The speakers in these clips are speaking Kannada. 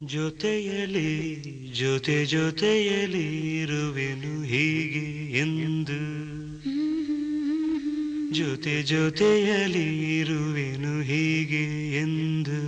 ಜೊತೆಯಲಿ ಜೊತೆಯಲಿ ಇರುವೆನು ಹೀಗೆ ಎಂದು ಜೊತೆಯಲಿ ಇರುವೆನು ಹೀಗೆ ಎಂದು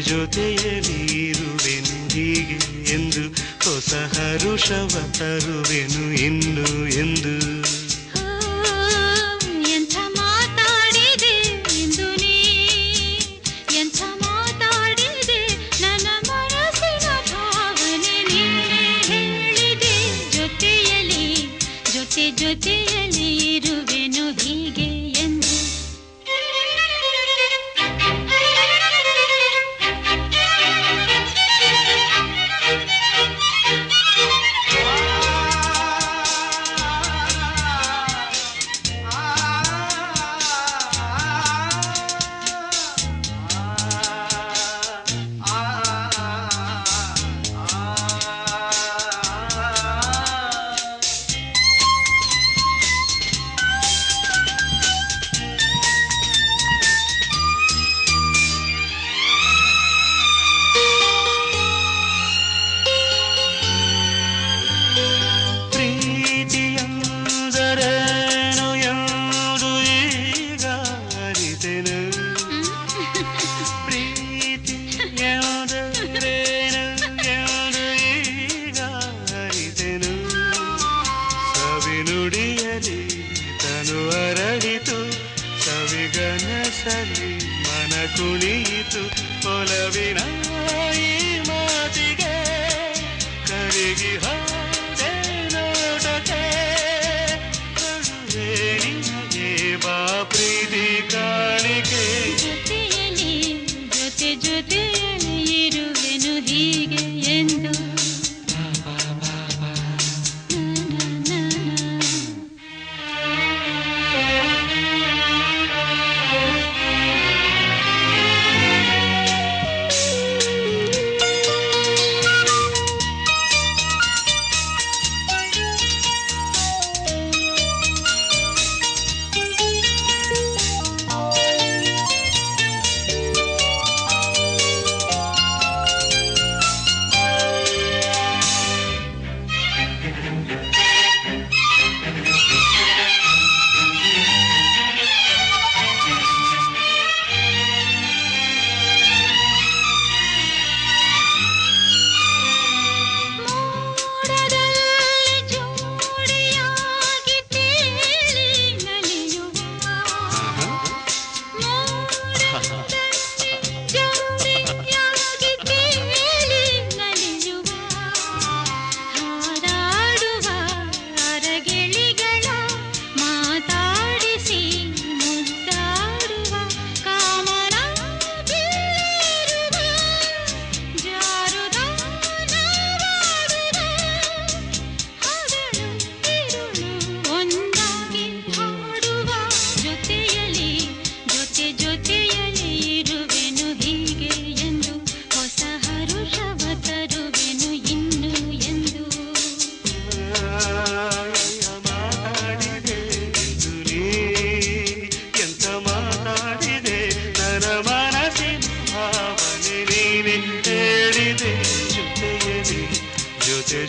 ಜೊತೆಯಲಿ ಇರುವೆನು ಹೀಗೆ ಎಂದು ಹೊಸ ಹರುಷವ ತರುವೆನು ಇನ್ನು ಎಂದು ಎಂಥ ಮಾತಾಡಿದೆ ಎಂದು ನೀ ಎಂಥ ಮಾತಾಡಿದೆ ನನ್ನ ಮನಸ್ಸಿನ ಭಾವನೆ ನೀನೇ ಹೇಳಿದೆ ಜೊತೆಯಲಿ ಇರುವೆನು ಹೀಗೆ ಎಂದು ಮನ ಕುಣಿಯಿತು ಒಲವಿನ ಈ ಮಾತಿಗೆ ಕರಗಿ ಹೋದೆ ನೋಟಕ್ಕೆ ಕಡುವೆ ನಿನಗೆ ಬಾ ಪ್ರೀತಿ ಕಾಣಿಕೆ ಜೊತೆಯಲಿ ಇರುವೆನು ಹೀಗೆ ಎಂದು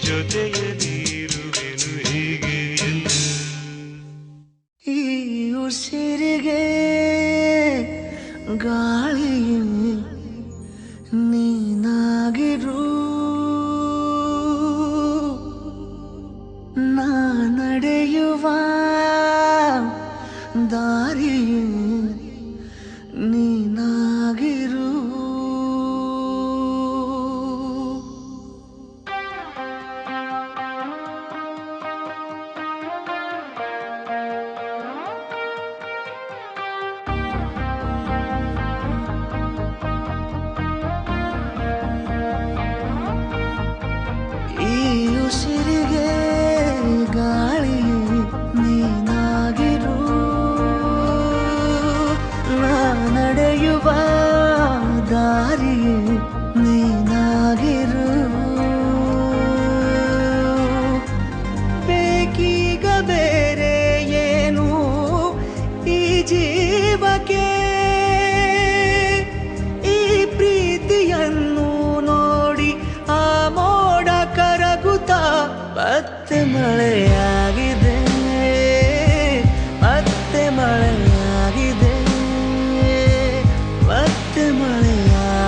ಜೊತೆಯಲಿ ಇರುವೆನು ಹೀಗೆ ಎಂದು ಈ ಉಸಿರಿಗೆ ಗಾಳಿ ನೀನಾಗಿರು ನಾ ನಡೆಯುವ ದಾರಿ ನೀನಾಗಿರು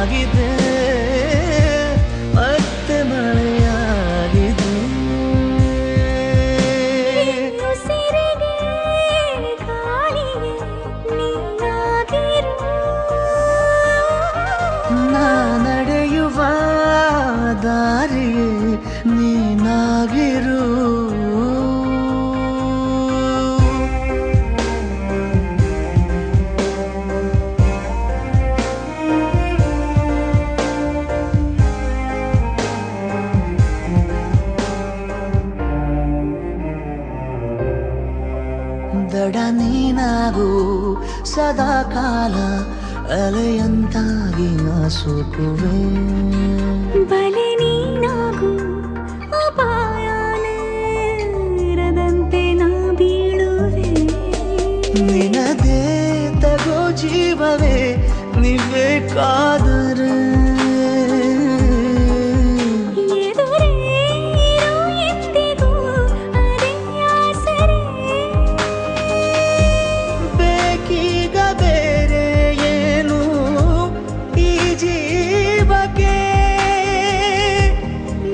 ಆಗಿದೆ ಮತ್ತೆ ಮಳೆಯಾಗಿದೆ ಉಸಿರಿಗೆ ಗಾಳಿಗೆ ನೀನಾಗಿರು ನಾ ನಡೆಯುವ ದಾರಿಯೇ ನೀನಾಗಿರು ದಡ ನೀನಾಗು ಸದಾ ಕಾಲ ಅಲೆಯಂತಾಗಿ ನಾ ಸೋಕುವೆ ಬಲೆ ನೀನಾಗು ಅಪಾಯದಂತೆ ನಾ ಬೀಳುವೆ ನಿನದೇ ತಗೋ ಜೀವವೇ ನೀಬೇಕಾದರೆ ಎದುರೇ ಇರು ಎಂದಿಗೂ ಅದೇ ಆಸರೆ ಬೇಕೀಗ ಬೇರೆ ಏನು ಈ ಜೀವಕ್ಕೆ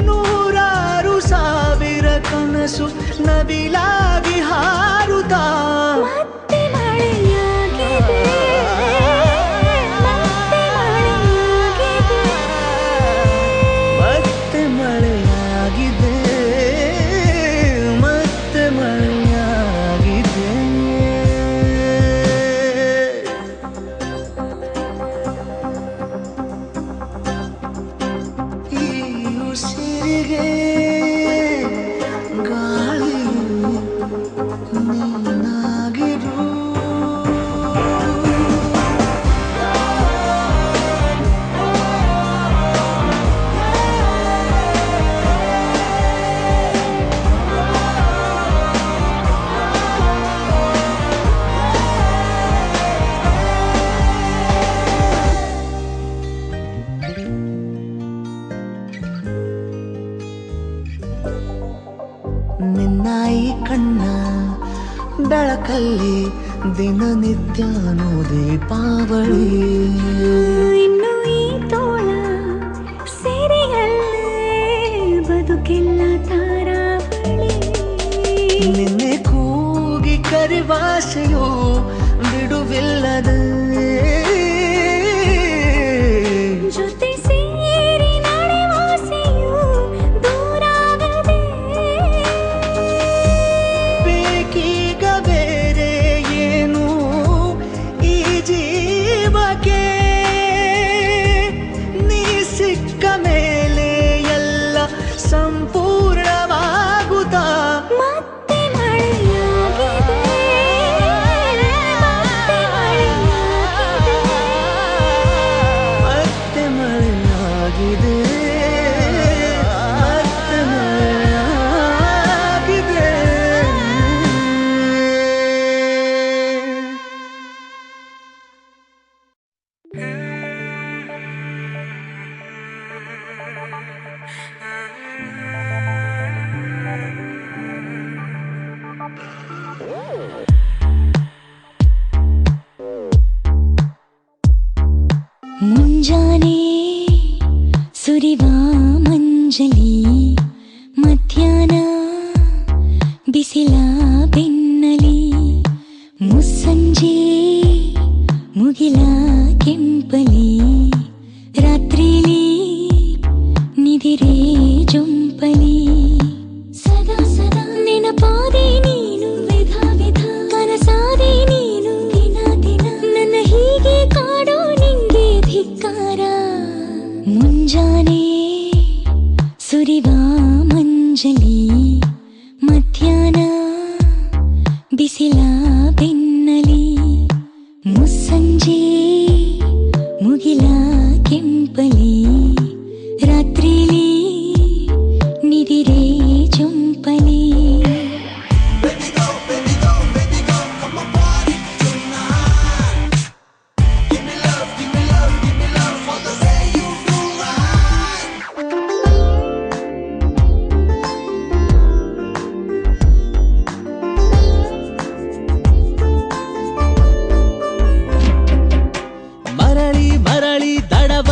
ನೂರಾರು ಸಾವಿರ ಕನಸು ನವಿಲಾಗಿ ಹಾರುತ್ತಾ ಮತ್ತೆ ಮಳೆಯಾಗಿದೆ ಮತ್ತೆ ಮಳೆಯಾಗಿದೆ ಮತ್ತೆ ಮಳೆಯಾಗಿದೆ ಮತ್ತೆ ಮಳೆಯಾಗಿದೆ ಈ ಉಸಿರಿಗೆ ಗಾಳಿ ನೀನಾಗಿರು ನಿನ್ನ ಈ ಕಣ್ಣ ಬೆಳಕಲ್ಲಿ ದಿನನಿತ್ಯನೂ ದೀಪಾವಳಿ ಇನ್ನು ಈ ತೋಳ ಸೆರೆಯಲ್ಲೇ ಬದುಕೆಲ್ಲ ತಾರಾವಳಿ ನಿನ್ನೆ ಕೂಗಿ ಕರಿವಾಸೆಯು ಬಿಡುವಿಲ್ಲದೆ ಜೊತೆ ಸೇರಿ ನಡೆವಾಸೆಯು ದೂರಾಗದೆ ಬೇಕೀಗ ಬೇರೆ ಏನು ಈ ಜೀವಕ್ಕೆ ನೀ ಸಿಕ್ಕ ಮೇಲೆ ಎಲ್ಲ ಸಂಪೂರ್ಣವಾಗುತ್ತಾ ಮತ್ತೆ ಮಳೆಯಾಗಿದೆ ಮತ್ತೆ ಮತ್ತೆ ಮಳೆಯಾಗಿದೆ ಮಳೆಯಾಗಿದೆ ಮತ್ತೆ ಮಳೆಯಾಗಿದೆ ಮುಂಜಾನೆ ಸುರಿವ ಮಂಜಲಿ ಮಧ್ಯಾಹ್ನ ಬಿಸಿಲ ಬೆನ್ನಲಿ ಮುಸ್ಸಂಜೆ ಮುಗಿಲ ಕೆಂಪಲಿ ರಾತ್ರಿಲಿ ನಿದಿರೆ ಜೊಂಪಲಿ ಸದಾ ಸದಾ ನೆನಪಾದೆ ನೀನು ವಿಧ ವಿಧ ಕನಸಾದೆ ನೀನು ದಿನ ದಿನ ನನ್ನ ಹೀಗೆ ಕಾಡೋ ನಿಂಗೆ ಧಿಕ್ಕಾರ ಮುಂಜಾನೆ ಸುರಿವ ಮಂಜಲಿ ಮಧ್ಯಾಹ್ನ ಬಿಸಿಲ ಬೆನ್ನಲಿ ಮುಸ್ಸಂಜೆ ಮುಗಿಲ ಕೆಂಪಲಿ ರಾತ್ರಿಲಿ ನಿದಿರೆ ಜೊಂಪಲಿ ಮರಳಿ ಮರಳಿ ದಡವ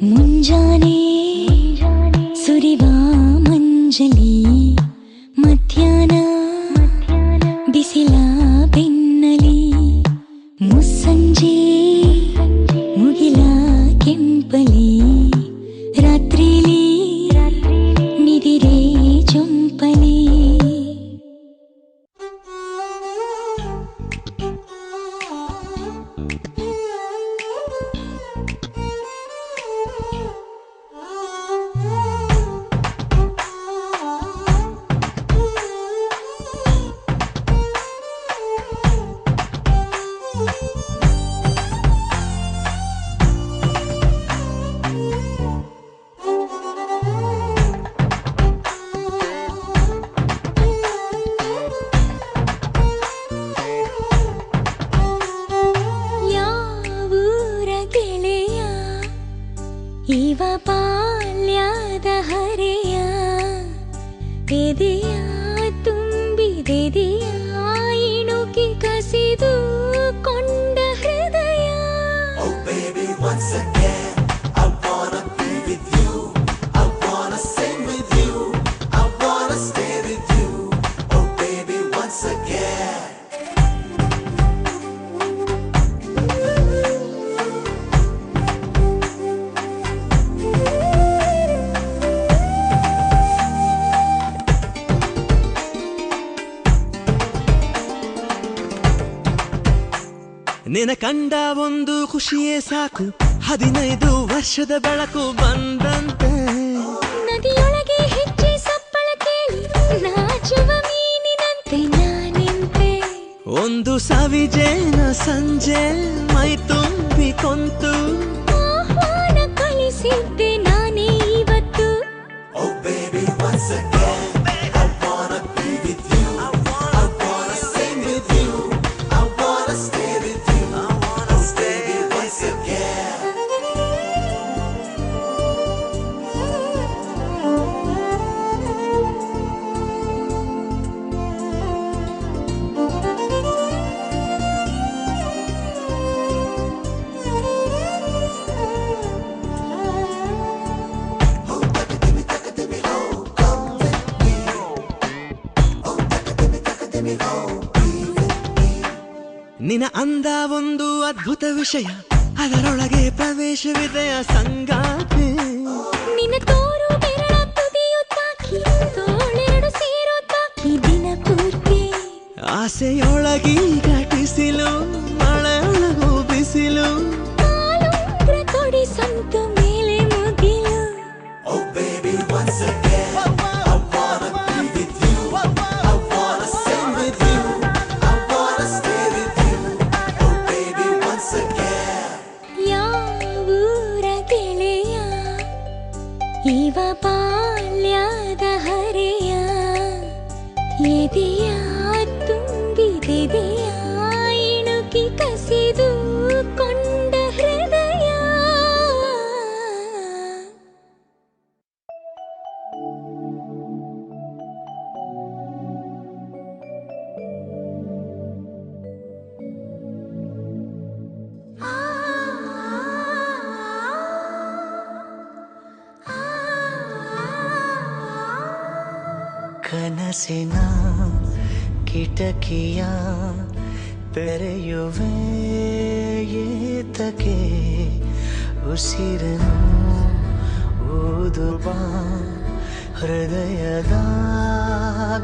ಮುಂಜಾನೆ ಸುರಿವ ಮಂಜಲಿ ಮಧ್ಯಾಹ್ನ ಬಿಸಿಲ ಬೆನ್ನಲಿ ಮುಸ್ಸಂಜೆ ಮುಗಿಲ ಕೆಂಪಲಿ ರಾತ್ರಿಲಿ ನಿದಿರೆ ಚೊಂಪಲಿ ಇವ ಬಾಲ್ಯದ ಹರೆಯ ಎದೆಯ ತುಂಬಿದೆದೆಯ ಇಣುಕಿ ಕಸಿದು ಕೊಂಡ ಹೃದಯ Oh baby, once again, I wanna be with you. I wanna sing with you. I wanna stay with you. Oh baby, once again. ನಿನ ಕಂಡ ಒಂದು ಖುಷಿಯೇ ಸಾಕು 15 ವರ್ಷದ ಬೆಳಕು ಬಂದಂತೆ ನದಿಯೊಳಗೆ ಹೆಜ್ಜೆ ಸಪ್ಪಳ ಕೇಳಿ ನಾಚುವ ಮೀನಿನಂತೆ ನಾನಿಂತೆ ಒಂದು ಸವಿಜೇನ ಸಂಜೆ ಮೈ ತುಂಬಿ ಕೊಂತು ಆಹ್ವಾನ ಕಳಿಸಿದ್ದೆ ನಾನೇ ಇವತ್ತು Oh baby, once again, I wanna be with you. I wanna sing with you. I wanna stay with you. Oh baby, once again. ನಿನ ಅಂದ ಒಂದು ಅದ್ಭುತ ವಿಷಯ ಅದರೊಳಗೆ ಪ್ರವೇಶವಿದೆಯ ಸಂಗಾತಿ ನಿನ್ನ ತೋರು ಬೆರಳ ತುದಿಯು ತಾಕಿ ತೋಳೆರಡು ಸೇರೋ ತಾಕಿ ದಿನ ಪೂರ್ತಿ ಆಸೆಯೊಳಗಿ ಘಟಿಸಿಲು ಮಳೆಯೊಳಗು ಬಿಸಿಲು ಕಾಲುಂಗ್ರ ಕೊಡಿ ಸಂತು ಮೇಲೆ ಮುಗಿಲು Oh baby, once again, I wanna be with you. I wanna sing with you. I wanna stay with you. Oh baby, once again. ಯಾವೂರ ಗೆಳೆಯ ಇವ ಬಾಲ್ಯದ ಹರೆಯ ಎದೆಯ ತುಂಬಿದೆದೆಯ ಇಣುಕಿ ಕಸಿದು ಕೊಂಡ ಹೃದಯ ಕನಸಿನ ಕಿಟಕಿಯ ತೆರೆಯುವೆ ಏತಕ್ಕೆ ಉಸಿರನು ಊದುವ ಹೃದಯದ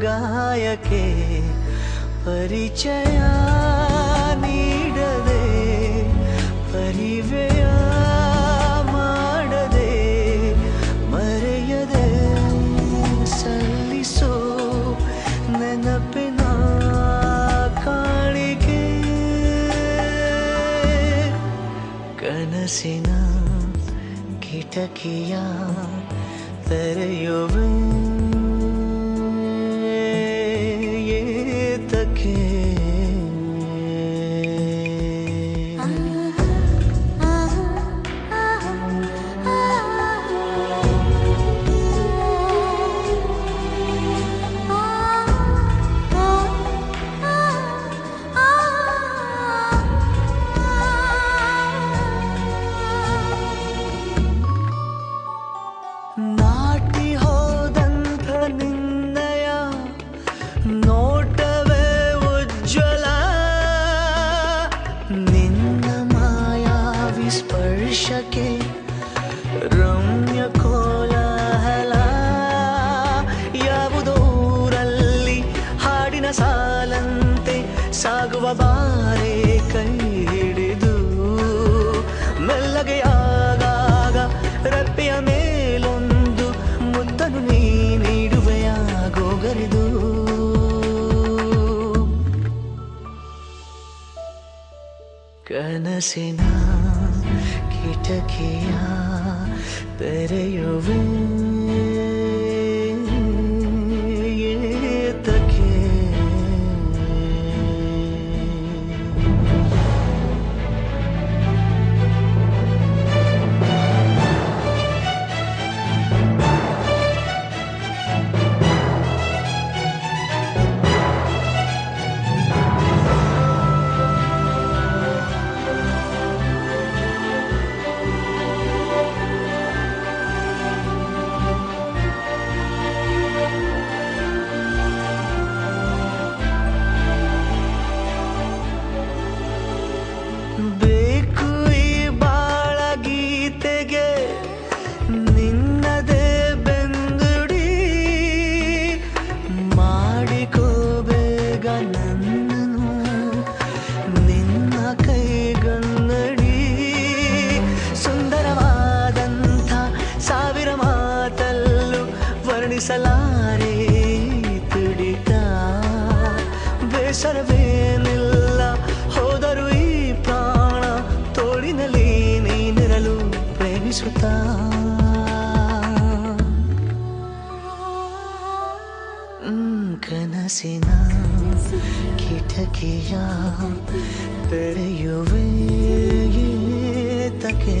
ಗಾಯಕ್ಕೆ ಪರಿಚಯ ನೀಡದೆ ಪರಿವೆಯ ಮಾಡದೆ ಮರೆಯದೆ ಸಲ್ಲಿಸೋ ನೆನಪಿನ ಕಾಣಿಕೆ ಕನಸಿನ ಕಿಟಕಿಯ ತೆರೆಯುವೆ ಏತಕ್ಕೆ ಸ್ಪರ್ಶಕ್ಕೆ ರಮ್ಯ ಕೋಲಾಹಲ ಯಾವುದೋ ಊರಲ್ಲಿ ಹಾಡಿನ ಸಾಲಂತೆ ಸಾಗುವ ಬಾರೆ ಕೈ ಹಿಡಿದು ಮೆಲ್ಲಗೆ ಆಗಾಗ ರೆಪ್ಪೆಯ ಮೇಲೊಂದು ಮುತ್ತನು ನೀ ನೀಡುವೆಯಾಗೋಗರಿದು ಕನಸಿನ ಕಿಟಕಿಯ ತೆರೆಯುವೆ ಏತಕ್ಕೆ ಬೇಕು ಈ ಬಾಳ ಗೀತೆಗೆ ನಿನ್ನದೇ ಬೆಂಗುಡಿ ಮಾಡಿಕೋಬೇಗ ನನ್ನನು ನಿನ್ನ ಕೈಗನ್ನಡಿ ಸುಂದರವಾದಂಥ ಸಾವಿರ ಮಾತಲ್ಲೂ ವರ್ಣಿಸಲಾರೆ ತುಡಿತ ಬೇಸರವೇನಿಲ್ಲ ಹೋದರು ಈ ಪ್ರಾಣ ತೋಳಿನಲ್ಲಿ ನೀನಿರಲು ಪ್ರೇಮಿಸುತ್ತಾ ಕನಸಿನ ಕಿಟಕಿಯ ತೆರೆಯುವೆ ಏತಕ್ಕೆ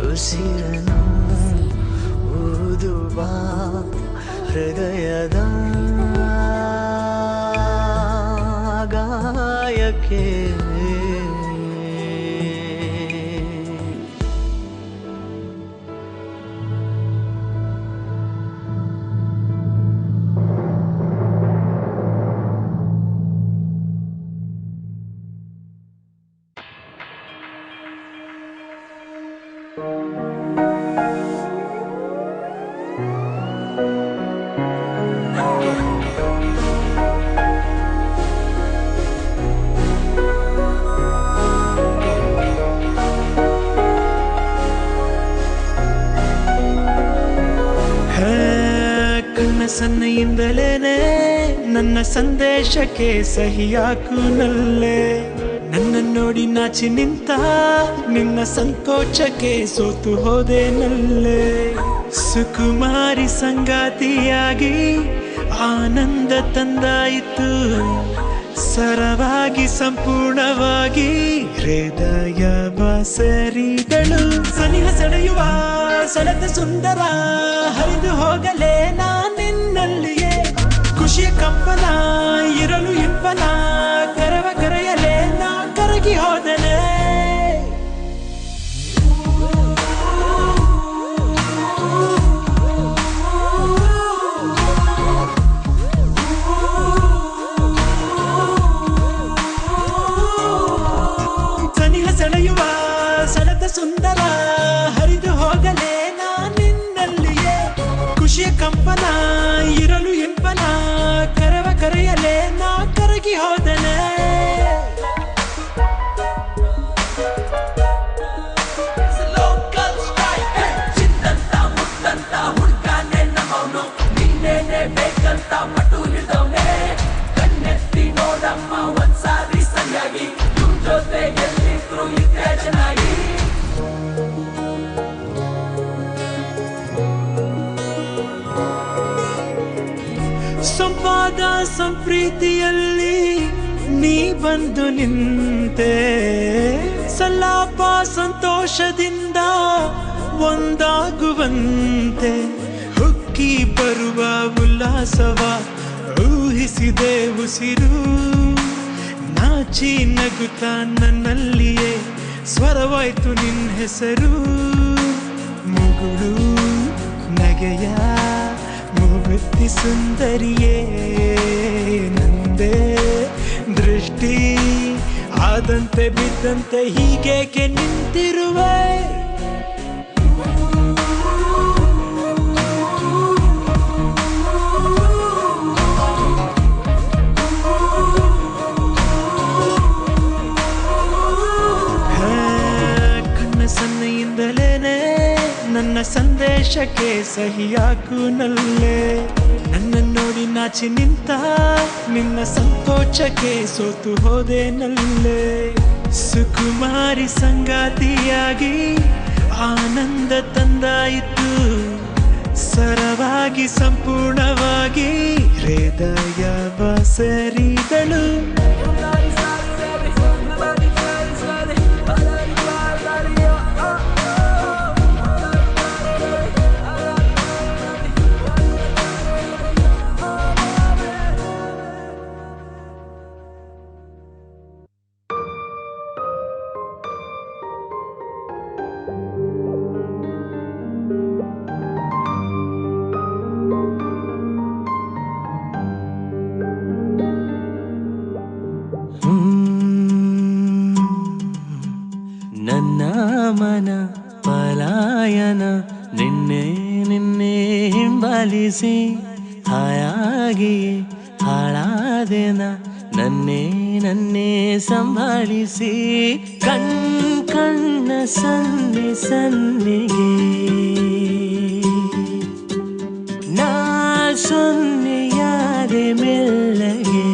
ಉಸಿರನು ಊದುವ ಹೃದಯದ ಗಾಯಕ್ಕೆ ಕನಸನ್ನೆಯಿಂದಲೇನೆ ನನ್ನ ಸಂದೇಶಕ್ಕೆ ಸಹಿಯಾಕುನಲ್ಲೇ ನನ್ನ ನೋಡಿ ನಾಚಿ ನಿಂತ ನಿನ್ನ ಸಂಕೋಚಕ್ಕೆ ಸೋತು ಹೋದೆನಲ್ಲೇ ಸುಕುಮಾರಿ ಸಂಗಾತಿಯಾಗಿ ಆನಂದ ತಂದಾಯಿತು ಸರವಾಗಿ ಸಂಪೂರ್ಣವಾಗಿ ಹೃದಯ ಬಸರಿದಳು ಸನಿಹ ಸೆಳೆಯುವ ಸೆಳೆದ ಸುಂದರ ಹರಿದು ಹೋಗಲೇ ನಾನಿನ್ನಲ್ಲಿಯೇ ಖುಷಿಯ ಕಂಪನ ಇರಲು ಇಂಪನ ಕರವ ಕರೆಯಲೇ ನಾ ಕರಗಿ ಹೋದನೆ ಸನಿಹ ಸೆಳೆಯುವ ಸೆಳೆದ ಸುಂದರ ಹರಿದು ಹೋಗಲೇ ನಾನಿನ್ನಲ್ಲಿಯೇ ಖುಷಿಯ ಕಂಪನ ಇರಲು ಇಂಪನ ಕರವ ಕರೆಯಲೇ ನಾ ಕರಗಿ ಹೋದನೆ ಸಂವಾದ ಸಂಪ್ರೀತಿಯಲ್ಲಿ ನೀ ಬಂದು ನಿಂತೆ ಸಲಾಪ ಸಂತೋಷದಿಂದ ಒಂದಾಗುವಂತೆ ಹುಕ್ಕಿ ಬರುವ ಉಲ್ಲಾಸವ ಊಹಿಸಿದೆ ಉಸಿರು ನಾಚಿ ನಗುತ್ತ ನನ್ನಲ್ಲಿಯೇ ಸ್ವರವಾಯ್ತು ನಿನ್ನ ಹೆಸರು ಮುಗುಳು ನಗೆಯ ಮುಗುತ್ತಿ ಸುಂದರಿಯೇ ನಂದೇ ದೃಷ್ಟಿ ಆದಂತೆ ಬಿದ್ದಂತೆ ಹೀಗೇಕೆ ನಿಂತಿರುವೆ ಕಣ್ಣ ಸನ್ನೆಯಿಂದಲೇನೆ ನನ್ನ ಸಂದೇಶಕ್ಕೆ ಸಹಿಯಾಕು ನಲ್ಲೇ ನನ್ನ ನೋಡಿ ನಾಚಿ ನಿಂತ ನಿನ್ನ ಸಂಕೋಚಕ್ಕೆ ಸೋತು ಹೋದೆ ನಲ್ಲೇ ಸುಕುಮಾರಿ ಸಂಗಾತಿಯಾಗಿ ಆನಂದ ತಂದಾಯಿತು ಸರವಾಗಿ ಸಂಪೂರ್ಣವಾಗಿ ಹೃದಯ ಬಸರಿದಳು ನನ್ನ ಮನ ಪಲಾಯನ ನಿನ್ನೆ ನಿನ್ನೆ ಹಿಂಬಾಲಿಸಿ ಹಾಯಾಗಿಯೇ ಹಾಳಾದೆನ ನನ್ನೇ ನನ್ನೇ ಸಂಭಾಳಿಸಿ ಕಣ್ಣ ಸನ್ನೆ ಸನ್ನೆಗೆ ನಾ ಸೊನ್ನೆಯಾದೆ ಮೆಲ್ಲಗೆ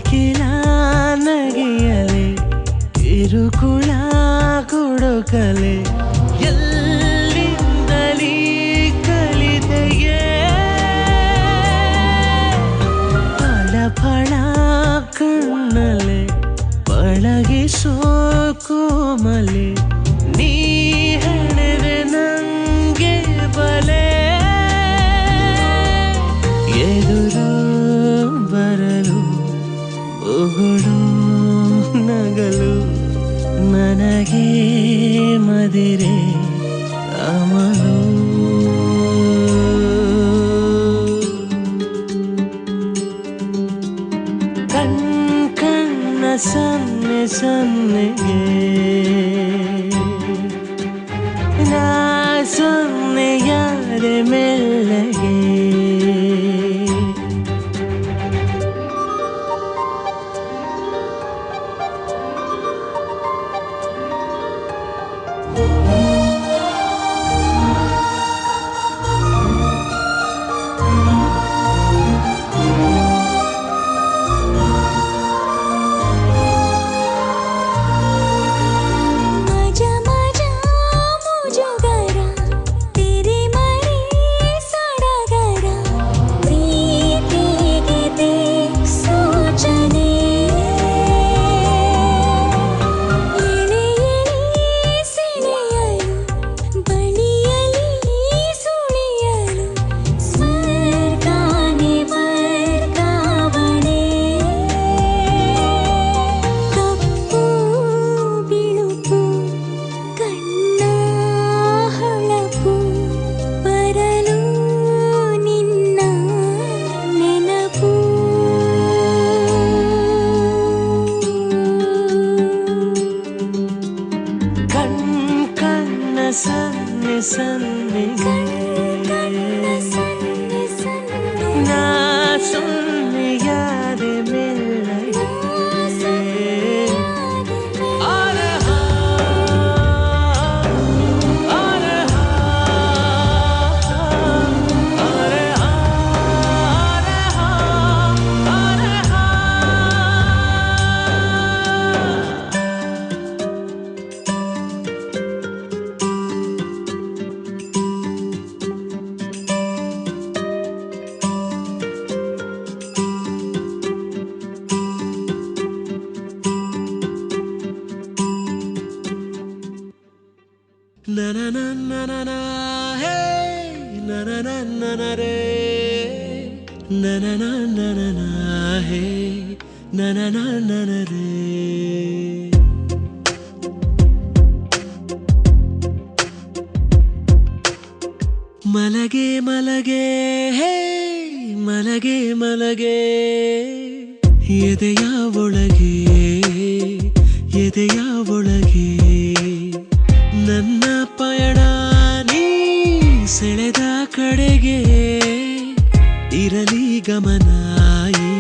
ಕಿಲ ನಗೆಯಲೆ ಕಿರುಕುಳ ಕುಡುಕಲೆ ಎಲ್ಲಿಂದಲೀ ಕಲಿತೆಯೇ ಫಳ ಕಣ್ಣಲೆ ಪಳಗಿಸೋ ಕೋಮಲೆ ನೀ ಹೆಣೆವೆ ನಂಗೆ ಬಲೆ ಎದುರು ಬರಲು ಉಗುಳು ನಗಲು ನನಗೆ ಮದಿರೆ ಅಮಲು ಕಣ್ಣ ಸನ್ನೆ ಸನ್ನೆಗೆ ನಾ ಸೊನ್ನೆಯಾದೆ ಮೆಲ್ಲಗೆ मजा मजा मुझो गरा तेरे मरे सड़ा ನನ ಹೇ ನನ ನನ ರೇ ನನ ನನ ಹೇ ನನ ನನ ರೇ. ಮಲಗೆ ಮಲಗೆ ಹೇ ಮಲಗೆ ಮಲಗೆ ಎದೆಯ ಒಳಗೆ ಎದೆಯ ಒಳಗೆ ನನ್ನ ಪಯಣ ನೀ ಸೆಳೆದ ಕಡೆಗೆ ಇರಲಿ ಗಮನಾಯಿ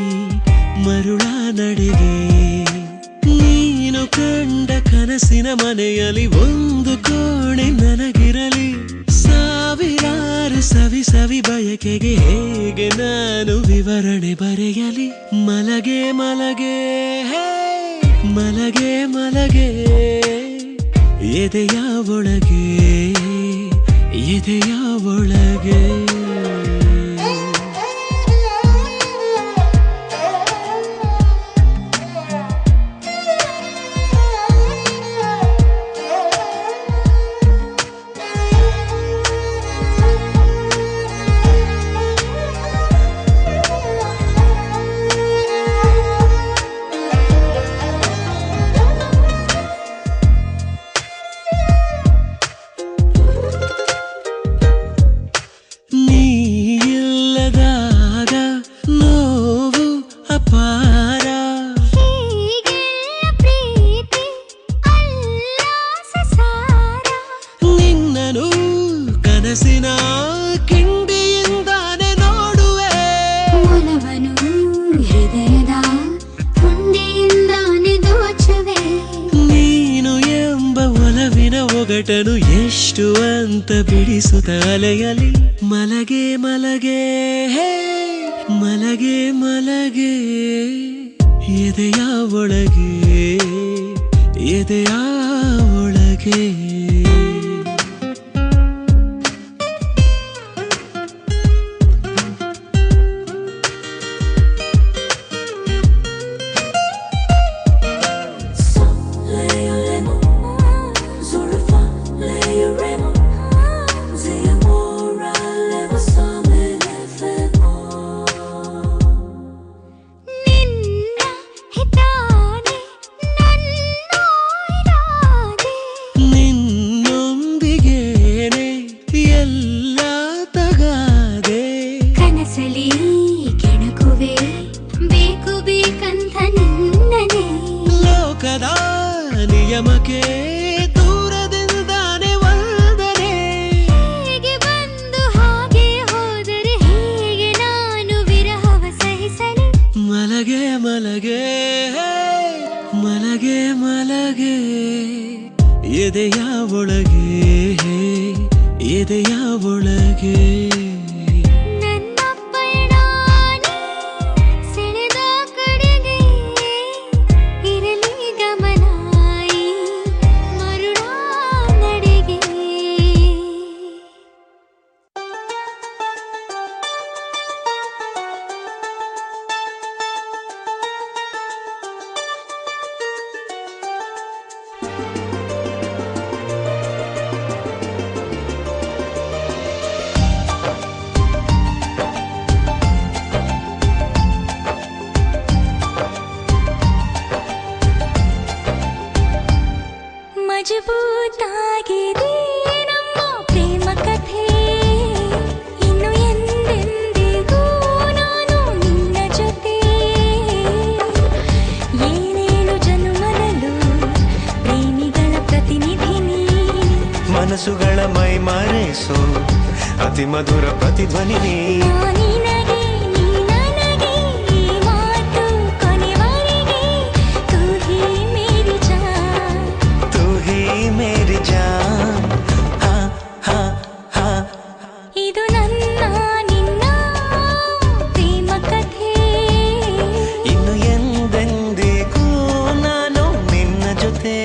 ಮರುಳ ನಡೆಗೆ. ನೀನು ಕಂಡ ಕನಸಿನ ಮನೆಯಲ್ಲಿ ಒಂದು ಕೋಣೆ ನನಗಿರಲಿ. ಸಾವಿರಾರು ಸವಿ ಸವಿ ಬಯಕೆಗೆ ಹೇಗೆ ನಾನು ವಿವರಣೆ ಬರೆಯಲಿ. ಮಲಗೆ ಮಲಗೆ ಹೇ ಮಲಗೆ ಮಲಗೆ ಎದೆಯ ಒಳಗೆ ಎದೆಯ ಒಳಗೆ. ಕನಸಿನ ಕಿಂಡಿಯಿಂದಾನೆ ನೋಡುವೆ ಒಲವನು ಹೃದಯದ ಹುಂಡಿಯಿಂದಾನೆ ದೋಚುವೆ. ನೀನು ಎಂಬ ಒಲವಿನ ಒಗಟನು ಎಷ್ಟು ಅಂತ ಬಿಡಿಸುತ್ತ ಅಲೆಯಲಿ. ಮಲಗೆ ಮಲಗೆ ಹೇ ಮಲಗೆ ಮಲಗೆ ಎದೆಯ ಒಳಗೆ ಎದೆಯ ಒಳಗೆ. ಲೋಕದ ನಿಯಮಕ್ಕೆ ದೂರದಿಂದಾನೆ ವಂದನೆ. ಹೇಗೆ ಬಂದು ಹಾಗೆ ಹೋದರೆ ಹೇಗೆ ನಾನು ವಿರಹವ ಸಹಿಸಲಿ. ಮಲಗೆ ಮಲಗೆ ಮಲಗೆ ಮಲಗೆ ಎದೆಯ ಒಳಗೆ ಎದೆಯ ಒಳಗೆ. ಮಜಬೂತಾಗಿದೆ ನಮ್ಮ ಪ್ರೇಮ ಕಥೆ, ಇನ್ನು ಎಂದೆಂದಿಗೂ ನಾನು ನಿನ್ನ ಜೊತೆ. ಏನೇಳು ಜನ್ಮದಲ್ಲೂ ಪ್ರೇಮಿಗಳ ಪ್ರತಿನಿಧಿ ನೀ. ಮನಸ್ಸುಗಳ ಮೈ ಮರೆಸೋ ಅತಿ ಮಧುರ ಪ್ರತಿಧ್ವನಿ ನೀ. ನಿನಗೆ ನೀ ನನಗೆ ಈ ಮಾತು ಕೊನೆವರೆಗೆ. ತೂ ಹಿ ಮೇರಿ ಜಾನ್ तू ही मेरी जान ಹಾ ಹಾ ಹಾ. ಇದು ನನ್ನ ನಿನ್ನ ಪ್ರೇಮ ಕಥೆ, ಇನ್ನು ಎಂದೆಂದಿಗೂ ನಾನು ನಿನ್ನ ಜೊತೆ.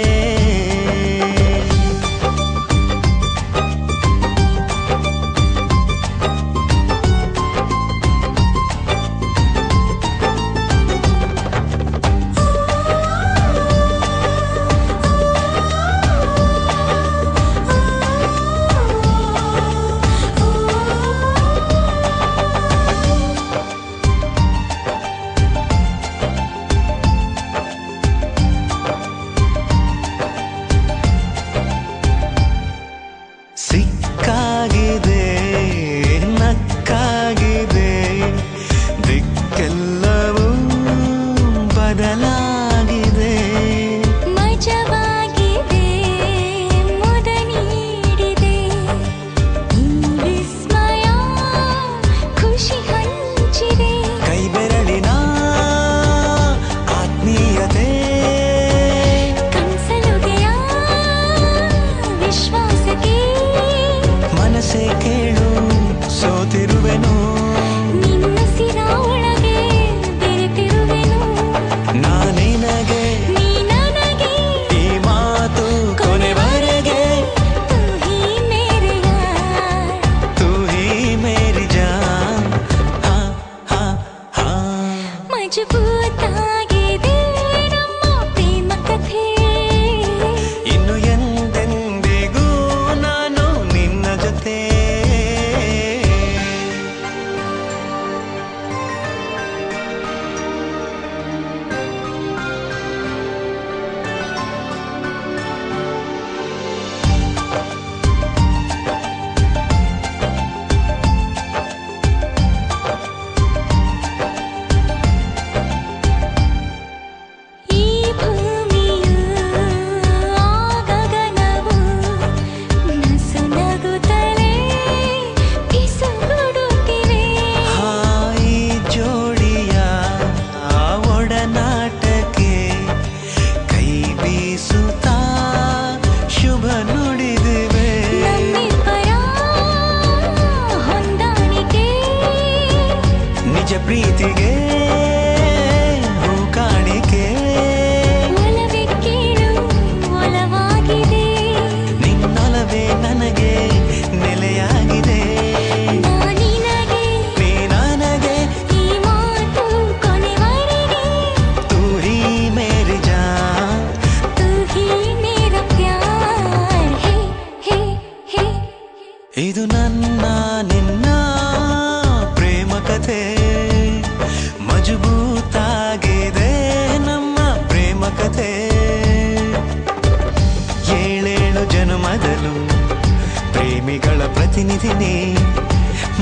ನೀನೇ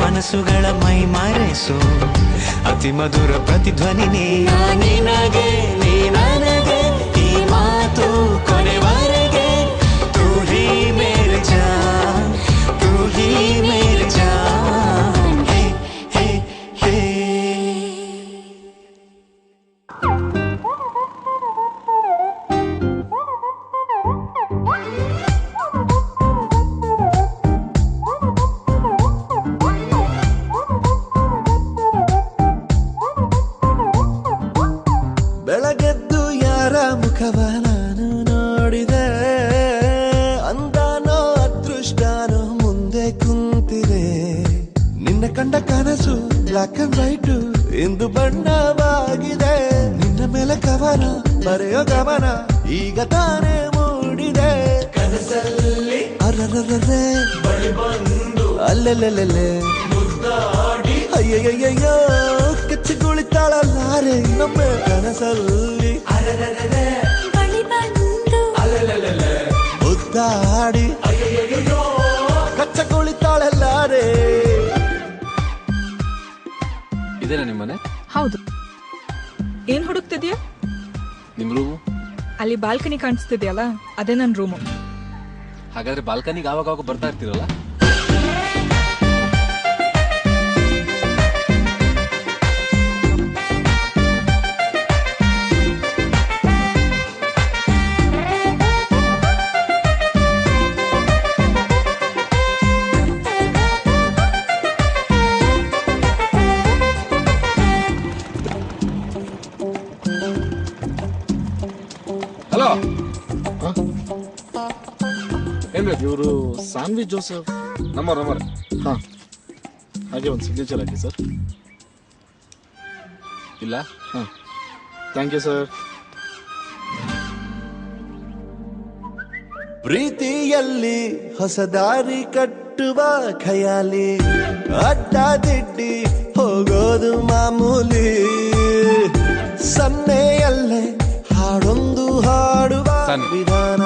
ಮನಸ್ಸುಗಳ ಮೈ ಮರೆಸು ಅತಿ ಮಧುರ ಪ್ರತಿಧ್ವನಿನೇ ನಿನಗೆ ನೀ ನನಗೆ ಈ ಮಾತು ಕೊನೆವರೆಗೆ ತೂ ಹಿ ಮೇರೆ ಜಾನ್ ತೂ ಹಿ ಮೇರೆ ಜಾನ್ ಹೇ ಹೇ ಹೇ ಬೆಳಗೆದ್ದು ಯಾರ ಮುಖವ ನಾನು ನೋಡಿದೆ ಅಂದಾನೋ ಅದೃಷ್ಟನೋ ಮುಂದೆ ಕುಂತಿದೆ ನಿನ್ನ ಕಂಡ ಕನಸು ಬ್ಲಾಕ್ ಅಂಡ್ ವೈಟ್ ಇಂದು ಬಣ್ಣವಾಗಿದೆ ನಿನ್ನ ಮೇಲೆ ಕವನ ಬರೆಯೋ ಗಮನ ಈಗ ತಾನೇ ಮೂಡಿದೆ ಕನಸಲ್ಲಿ ಅರರರರೆ ಬಳಿ ಬಂದು ಅಲ್ಲೆಲ್ಲೆಲ್ಲೆ ಮುದ್ದಾಡಿ ಅಯ್ಯಯ್ಯಯ್ಯೋ ಕೆಚ್ಚಗುಳಿತಾಳಲ್ಲಾರೆ ನಮ್ಮ ಕನಸಲ್ಲಿ ಬಳಿ ಬಂದು ಮುದ್ದಾಡಿ ಅಯ್ಯಯ್ಯಯ್ಯೋ ಕಚ್ಚಗುಳಿತಾಳಲ್ಲಾರೆ ಇದೇನಾ ನಿಮ್ಮನೆ? ಹೌದು. ಏನ್ ಹುಡುಕ್ತಿದ್ಯಾ? ನಿಮ್ ರೂಮು? ಅಲ್ಲಿ ಬಾಲ್ಕನಿ ಕಾಣಿಸ್ತಿದ್ಯಲ್ಲ ಅದೇ ನನ್ ರೂಮು. ಹಾಗಾದ್ರೆ ಬಾಲ್ಕನಿಗೆ ಆವಾಗ ಬರ್ತಾ ಇರ್ತೀರಲ್ಲ? ಹಲೋ, ಏನ್ ಬೇಕು? ಇವರು ಸಾನ್ವಿ ಜೋಸೆಫ್. ನಂಬರ್ ಹಾ, ಹಾಗೆ ಒಂದು ಸಿಗ್ನೇಚರ್ ಹಾಕಿ ಸರ್. ಇಲ್ಲ. ಹಾ, ಥ್ಯಾಂಕ್ ಯು ಸರ್. ಪ್ರೀತಿಯಲ್ಲಿ ಹೊಸ ದಾರಿ ಕಟ್ಟುವ ಖಯಾಲಿ ಅಡ್ಡ ದಿಡ್ಡಿ ಹೋಗೋದು ಮಾಮೂಲಿ ಸನ್ನೆಯಲ್ಲೇ ಹಾಡೊಂದು ಹಾಡುವ ಸನ್ನೆ. ವಿಧಾನ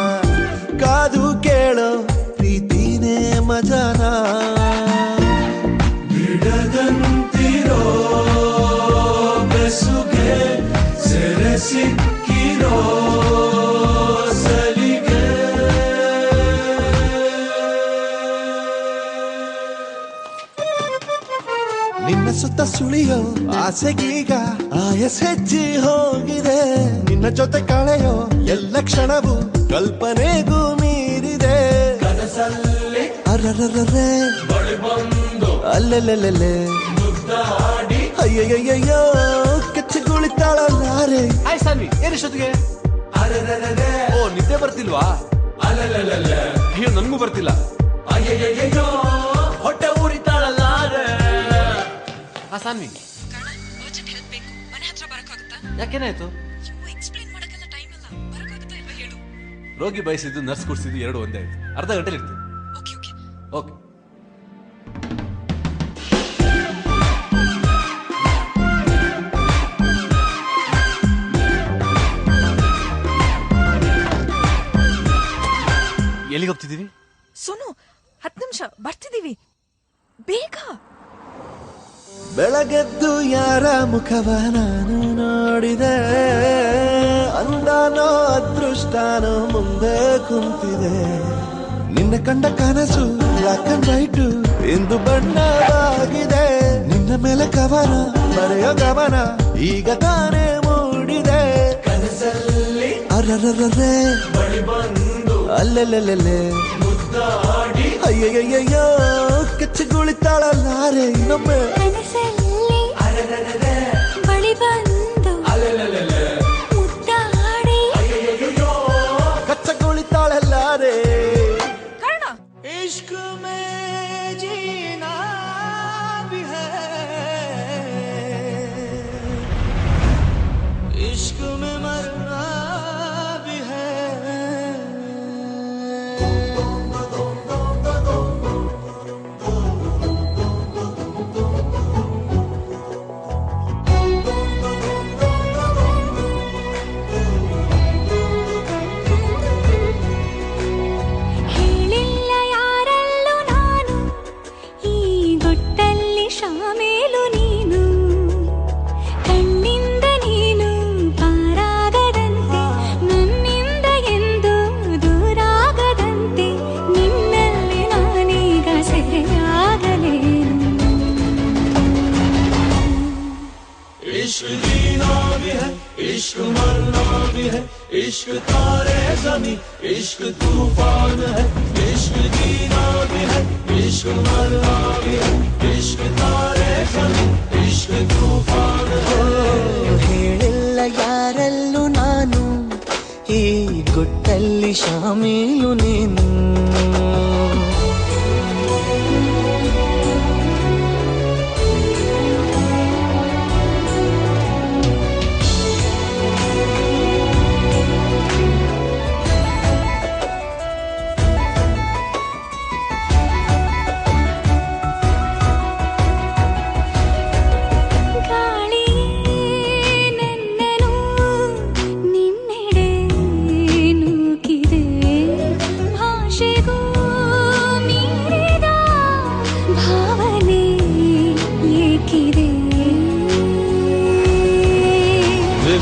ಕಾದು ಕೇಳೋ ಪ್ರೀತಿನೇ ಮಜಾನ ಬಿಡದಂತಿರೋ ಬೆಸುಗೆ ಸೆರೆ ಸಿಕ್ಕಿರೋ ಸಲಿಗೆ ನಿನ್ನ ಸುತ್ತ ಸುಳಿಯೋ ಆಸೆಗೀಗ ಆಯಸ್ ಹೆಚ್ಚಿ ಹೋಗಿದೆ ನಿನ್ನ ಜೊತೆ ಕಳೆಯೋ ಎಲ್ಲ ಕ್ಷಣವು ಕಲ್ಪನೆಗೂ ಮೀರಿದೆ ಕನಸಲ್ಲಿ ಅರರರರೆ ಬಳಿ ಬಂದು ಅಲ್ಲೆಲ್ಲೆಲ್ಲೆ ಮುದ್ದಾಡಿ ಅಯ್ಯಯ್ಯಯ್ಯೋ ಕೆಚ್ಚಗುಳಿತಾಳಲ್ಲಾರೆ ಹಾಯ್ ಸಾನ್ವಿ, ಏನಿಷ್ಟೊತ್ತಿಗೆ? ಓ, ನಿದ್ದೆ ಬರ್ತಿಲ್ವಾ? ಅಯ್ಯೋ, ನನ್ಗೂ ಬರ್ತಿಲ್ಲ. ಅಯ್ಯಯ್ಯಯ್ಯೋ ಹೊಟ್ಟೆ ಊರಿತಾಳಲ್ಲಾರೆ. ಹಾ ಸಾನ್ವಿ, ಯಾಕೇನಾಯ್ತು? ರೋಗಿ ಬಯಸಿದ್ದು ನರ್ಸ್ ಕುಡಿಸಿದ್ದು ಎರಡು ಒಂದೇ ಆಯ್ತು. ಅರ್ಧ ಗಂಟೆಲಿ ಇರ್ತೀನಿ. ಓಕೆ. ಎಲ್ಲಿಗೆ ಹೋಗ್ತಿದ್ದೀವಿ? ಸೋನು 10 ನಿಮಿಷ ಬರ್ತಿದೀವಿ, ಬೇಗ. ಬೆಳಗೆದ್ದು ಯಾರ ಮುಖವ ನಾನು ನೋಡಿದೆ ಅಂದಾನೋ ಅದೃಷ್ಟನೋ ಮುಂದೆ ಕುಂತಿದೆ ನಿನ್ನ ಕಂಡ ಕನಸು ಬ್ಲಾಕ್ ಅಂಡ್ ವೈಟ್ ಇಂದು ಬಣ್ಣವಾಗಿದೆ ನಿನ್ನ ಮೇಲೆ ಕವನ ಬರೆಯೋ ಗಮನ ಈಗ ತಾನೇ ಮೂಡಿದೆ ಕನಸಲ್ಲಿ ಅರರರರೆ ಬಳಿ ಬಂದು ಅಲ್ಲೆಲ್ಲೆಲ್ಲೆ ಮುದ್ದಾಡಿ ಅಯ್ಯಯ್ಯಯ್ಯೋ ಕೆಚ್ಚಗುಳಿತಾಳಲ್ಲಾರೆ ಇನ್ನೊಮ್ಮೆ ಕನಸಲ್ಲಿ ಬಳಿ ಬಂದು ಮುದ್ದಾಡಿ ಕಚ್ಚಗುಳಿತಾಳಲ್ಲಾರೆ ಕಾರಣ इश्क में जीना भी है इश्क में मरना भी है मरना भी है, इश्क तारे ज़मीं, इश्क तूफान है, इश्क जीना भी है, इश्क मरना भी है, इश्क तारे ज़मीं, इश्क तूफान है। ಹೇಳಿಲ್ಲ ಯಾರಲ್ಲೂ ನಾನು ಈ ಗುಟ್ಟಲ್ಲಿ ಶಾಮೀಲು ನೀನು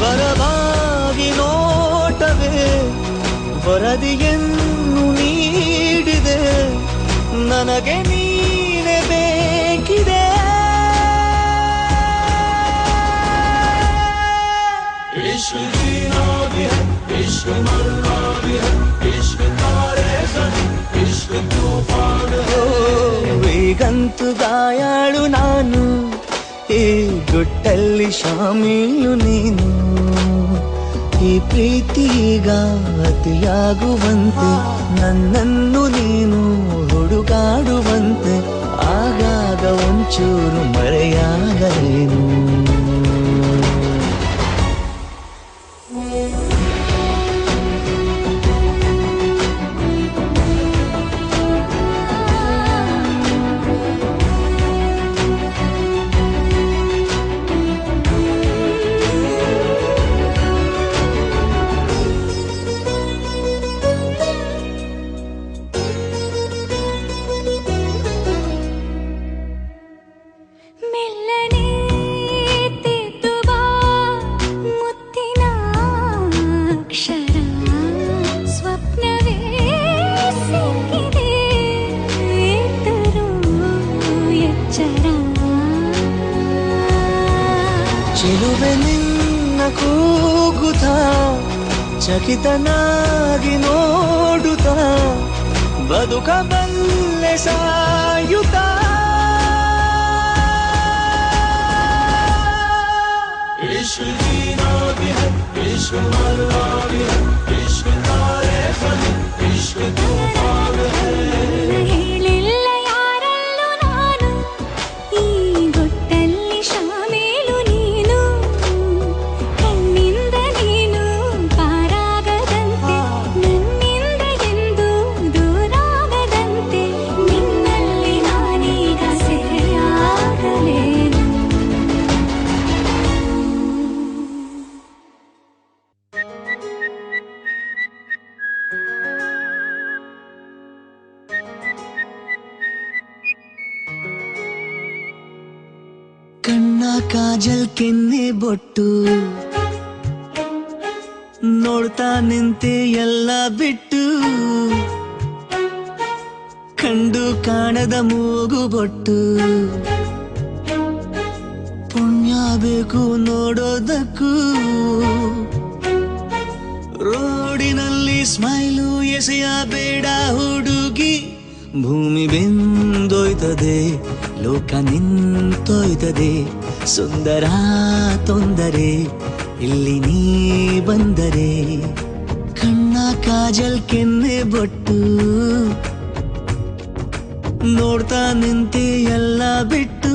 ವಿವರವಾಗಿ ನೋಟವೇ ವರದಿಯನ್ನು ನೀಡಿದೆ ನನಗೆ ನೀನೆ ಬೇಕಿದೆ इश्क जीना भी है, इश्क मरना भी है, इश्क तारे ज़मीं, इश्क तूफान है। ಈಗಂತೂ ಗಾಯಾಳು ನಾನು ಈ ಗುಟ್ಟಲ್ಲಿ ಶಾಮೀಲು ನೀನು ಈ ಪ್ರೀತಿಗ ಅತಿಯಾಗುವಂತೆ ನನ್ನನ್ನು ನೀನು ಹುಡುಗಾಡುವಂತೆ ಆಗಾಗ ಒಂಚೂರು ಮರೆಯಾಗಲೇನು ಚೆಲುವೆ ನಿನ್ನ ಕೂಗುತ್ತ ಚಕಿತನಾಗಿ ನೋಡುತ್ತ ಬದುಕಬಲ್ಲೆ ಸಾಯುತ್ತ इश्क जीना भी है, इश्क मरना भी है, इश्क तारे ज़मीं, इश्क तूफान है। ಹೇಳಿಲ್ಲ ಯಾರಲ್ಲೂ ನಾನು ಈ ಗುಟ್ಟಲ್ಲಿ ಶಾಮೀಲು ನೀನು ಕಣ್ಣಿಂದ ನೀನು ಪಾರಾಗದಂತೆ ನನ್ನಿಂದ ಎಂದು ದೂರಾಗದಂತೆ ನಿನ್ನಲ್ಲಿ ನಾನೀಗ ಸೆರೆಯಾಗಲೇನು ಕಣ್ಣ ಕಾಜಲ್ ಕೆನ್ನೆ ಬೊಟ್ಟು ನೋಡ್ತಾ ನಿಂತೆ ಎಲ್ಲ ಬಿಟ್ಟು ಕಂಡು ಕಾಣದ ಮೂಗು ಬೊಟ್ಟು ಪುಣ್ಯ ಬೇಕು ನೋಡೋದಕ್ಕೂ ರೋಡಿನಲ್ಲಿ ಸ್ಮೈಲು ಎಸೆಯ ಬೇಡ ಹುಡುಗಿ ಭೂಮಿ ಬೆಂದೋಯ್ತದೆ ಲೋಕ ನಿಂತೋಯ್ತದೆ ಸುಂದರ ತೊಂದರೆ ಇಲ್ಲಿ ನೀ ಬಂದರೆ ಕಣ್ಣ ಕಾಜಲ್ ಕೆನ್ನೆ ಬೊಟ್ಟು ನೋಡ್ತಾ ನಿಂತೆ ಎಲ್ಲ ಬಿಟ್ಟು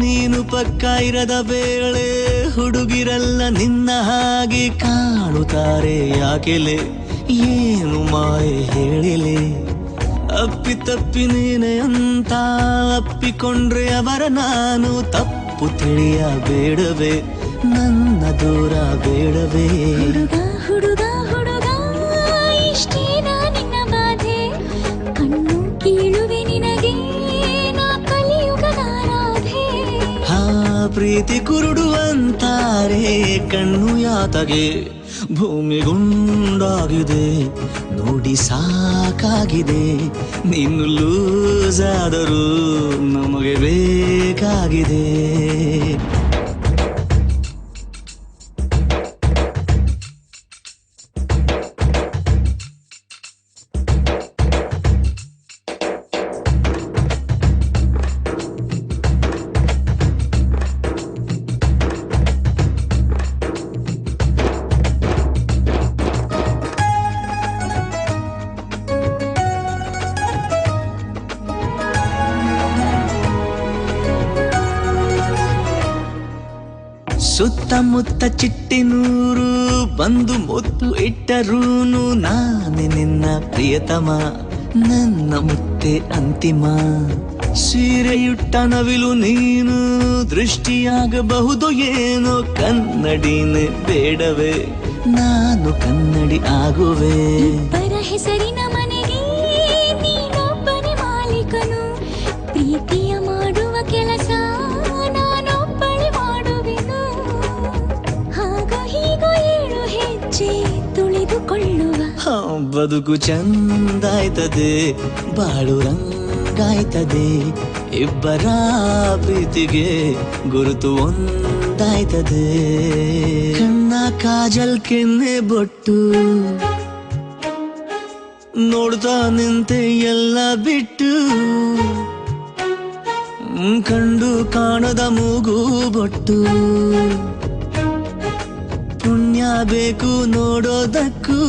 ನೀನು ಪಕ್ಕ ಇರದ ವೇಳೆ ಹುಡುಗಿರಲ್ಲ ನಿನ್ನ ಹಾಗೆ ಕಾಣುತ್ತಾರೆ ಯಾಕೆಲೆ ಏನು ಮಾಯೆ ಹೇಳಿಲೆ ಅಪ್ಪಿ ತಪ್ಪಿ ನೀನೆ ಅಂತ ಅಪ್ಪಿಕೊಂಡ್ರೆ ಅವರ ನಾನು ತಪ್ಪು ರೂಪು ತಿಳಿಯ ಬೇಡವೇ ನನ್ನ ದೂರ ಬೇಡವೇ ಹುಡುಗ ಹುಡುಗ ಹುಡುಗ ಇಷ್ಟೇನಾ ನಿನ್ನ ಬಾಧೆ ಕಣ್ಣು ಕೀಳುವೆ ನಿನಗೆ ನಾ ಕಲಿಯುಗದ ರಾಧೆ ಹಾ ಪ್ರೀತಿ ಕುರುಡು ಅಂತಾರೆ ಕಣ್ಣು ಯಾತಗೆ ಭೂಮಿ ಗುಂಡಾಗಿದೆ ನೋಡಿ ಸಾಕಾಗಿದೆ ನೀನು ಲೂಸ್ ಆದರೂ ನಮಗೆ ಬೇಕಾಗಿದೆ ಸುತ್ತಮುತ್ತ ಚಿಟ್ಟಿನೂರು ಬಂದು ಮುತ್ತು ಇಟ್ಟರೂನು ನಾನೇ ನಿನ್ನ ಪ್ರಿಯತಮ ನನ್ನ ಮುತ್ತೆ ಅಂತಿಮ ಸೀರೆಯುಟ್ಟ ನವಿಲು ನೀನು ದೃಷ್ಟಿಯಾಗಬಹುದು ಏನೋ ಕನ್ನಡಿನೇ ಬೇಡವೇ ನಾನು ಕನ್ನಡಿ ಆಗುವೆ ಪರ ಹೆಸರಿನ ಮನೆಗೆ ನೀನೊಬ್ಬನೇ ಮಾಲೀಕನು ಪ್ರೀತಿಯ ಮಾಡುವ ಕೆಲಸ ನಾನೊಬ್ಬಳೆ ಮಾಡುವೆನು ಹಾಗೋ ಹೀಗೋ ಏಳು ಹೆಜ್ಜೆ ತುಳಿದುಕೊಳ್ಳುವ ಹಾ, ಬದುಕು ಚಂದಾಯ್ತದೆ ಬಾಳು ರಂಗಾಯ್ತದೆ ಇಬ್ಬರ ಪ್ರೀತಿಗೆ ಗುರುತು ಒಂದಾಯ್ತದೆ ಕಣ್ಣ ಕಾಜಲ್ ಕೆನ್ನೆ ಬೊಟ್ಟು ನೋಡ್ತಾ ನಿಂತೆ ಎಲ್ಲ ಬಿಟ್ಟು ಕಂಡು ಕಾಣದ ಮೂಗು ಬೊಟ್ಟು ಪುಣ್ಯ ಬೇಕು ನೋಡೋದಕ್ಕೂ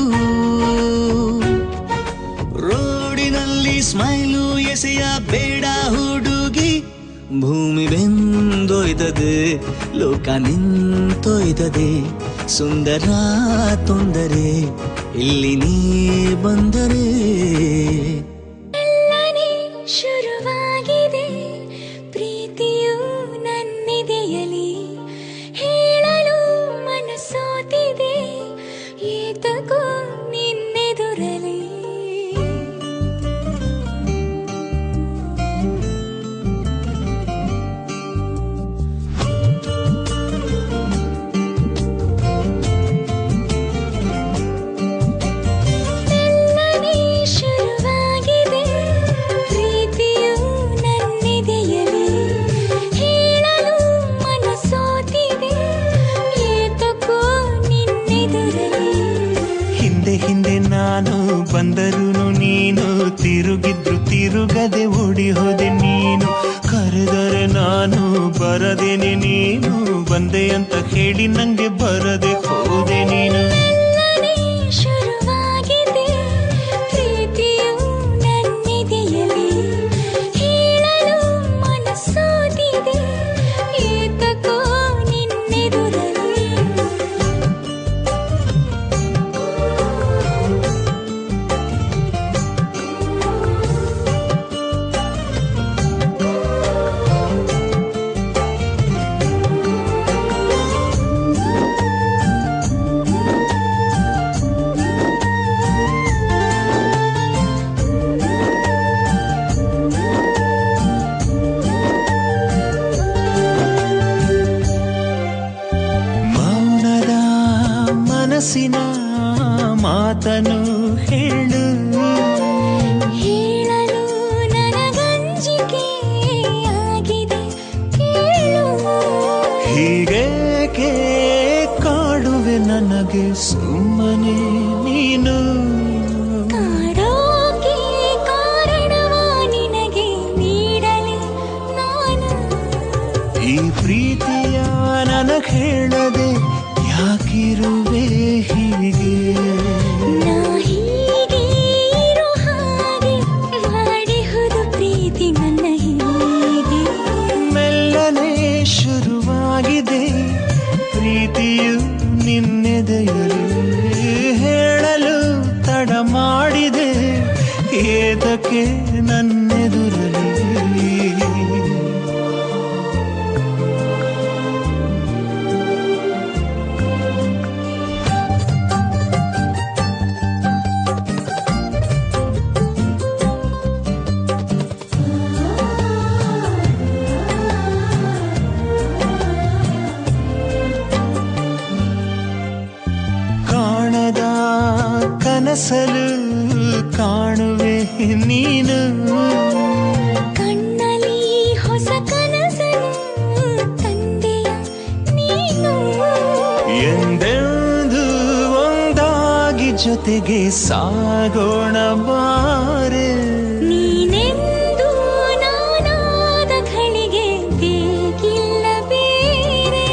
ರೋಡಿನಲ್ಲಿ ಸ್ಮೈಲು ಎಸೆಯ ಬೇಡ ಹುಡುಗಿ ಭೂಮಿ ಬೆಂದೊಯ್ತದೆ ಲೋಕ ನಿಂತೊಯ್ತದೆ ಸುಂದರ ತೊಂದರೆ ಇಲ್ಲಿ ನೀ ಬಂದರೆ ಎಲ್ಲನೇ ಶುರುವಾಗಿದೆ ಪ್ರೀತಿಯು ನನ್ನೆದೆಯಲಿ ಹೇಳಲು ಮನಸ್ಸೋತಿದೆ ಏತಕೋ ನಿನ್ನೆದುರಲಿ ಎಲ್ಲನೇ ಶುರುವಾಗಿದೆ ಪ್ರೀತಿಯು ನನ್ನೆದೆಯಲಿ ಹೇಳಲು ಮನಸ್ಸೋತಿದೆ ಏತಕೋ ನಿನ್ನೆದುರಲಿ ಹಿಂದೆ ಹಿಂದೆ ನಾನು ಬಂದರೂ ನೀನು ತಿರುಗಿದ್ರು ತಿರುಗದೆ ಓಡಿ ಹೋದೆ ನೀನು ಕರೆದರೆ ನಾನು ಬರದೇನೆ ನೀನು ಬಂದೆ ಅಂತ ಹೇಳಿ ನಂಗೆ ಬರದೆ ಹೋದೆ ನೀನು ಎಲ್ಲನೇ ಶುರುವಾಗಿದೆ ಪ್ರೀತಿಯು ನನ್ನೆದೆಯಲಿ ಹೇಳಲು ಮನಸ್ಸೋತಿದೆ ಏತಕೋ ನಿನ್ನೆದುರಲಿ ಮೌನದ ಮನಸ್ಸಿನ ಮಾತನು ಹೇಳು ಹೇಳಲು ನನಗಂಜಿಕೆ ಆಗಿದೆ ಕೇಳು ಹೀಗೇಕೆ ಕಾಡುವೆ ನನಗೆ ಸುಮ್ಮನೆ ನೀನು ಕಾಡೋಕೆ ಕಾರಣವ ನಿನಗೆ ನೀಡಲಿ ನಾನು ಈ ಪ್ರೀತಿಯ ನನಗೆ ಹೇಳದೆ ಯಾಕಿರುವೆ ಹೀಗೆ ನಾ ಹೀಗೆ ಇರೋ ಹಾಗೆ ಮಾಡಿಹುದು ಪ್ರೀತಿ ನನ್ನ ಹೀಗೆ ಮೆಲ್ಲನೆ ಶುರುವಾಗಿದೆ ಪ್ರೀತಿಯು ನಿನ್ನೆದೆಯಲು ಹೇಳಲು ತಡ ಮಾಡಿದೆ ಏತಕ್ಕೆ ನನ್ನೆದುರಲಿ ಕನಸಲು ಕಾಣುವೆ ನೀನು ಕಣ್ಣಲ್ಲಿ ಹೊಸ ಕನಸನ್ನು ತಂದೆಯ ನೀನು ಎಂದೆಂದು ಒಂದಾಗಿ ಜೊತೆಗೆ ಸಾಗೋಣ ಬಾರೆ ನೀನೆಂದು ನಾನಾದ ಘಳಿಗೆ ಬೇಕಿಲ್ಲ ಬೇರೆ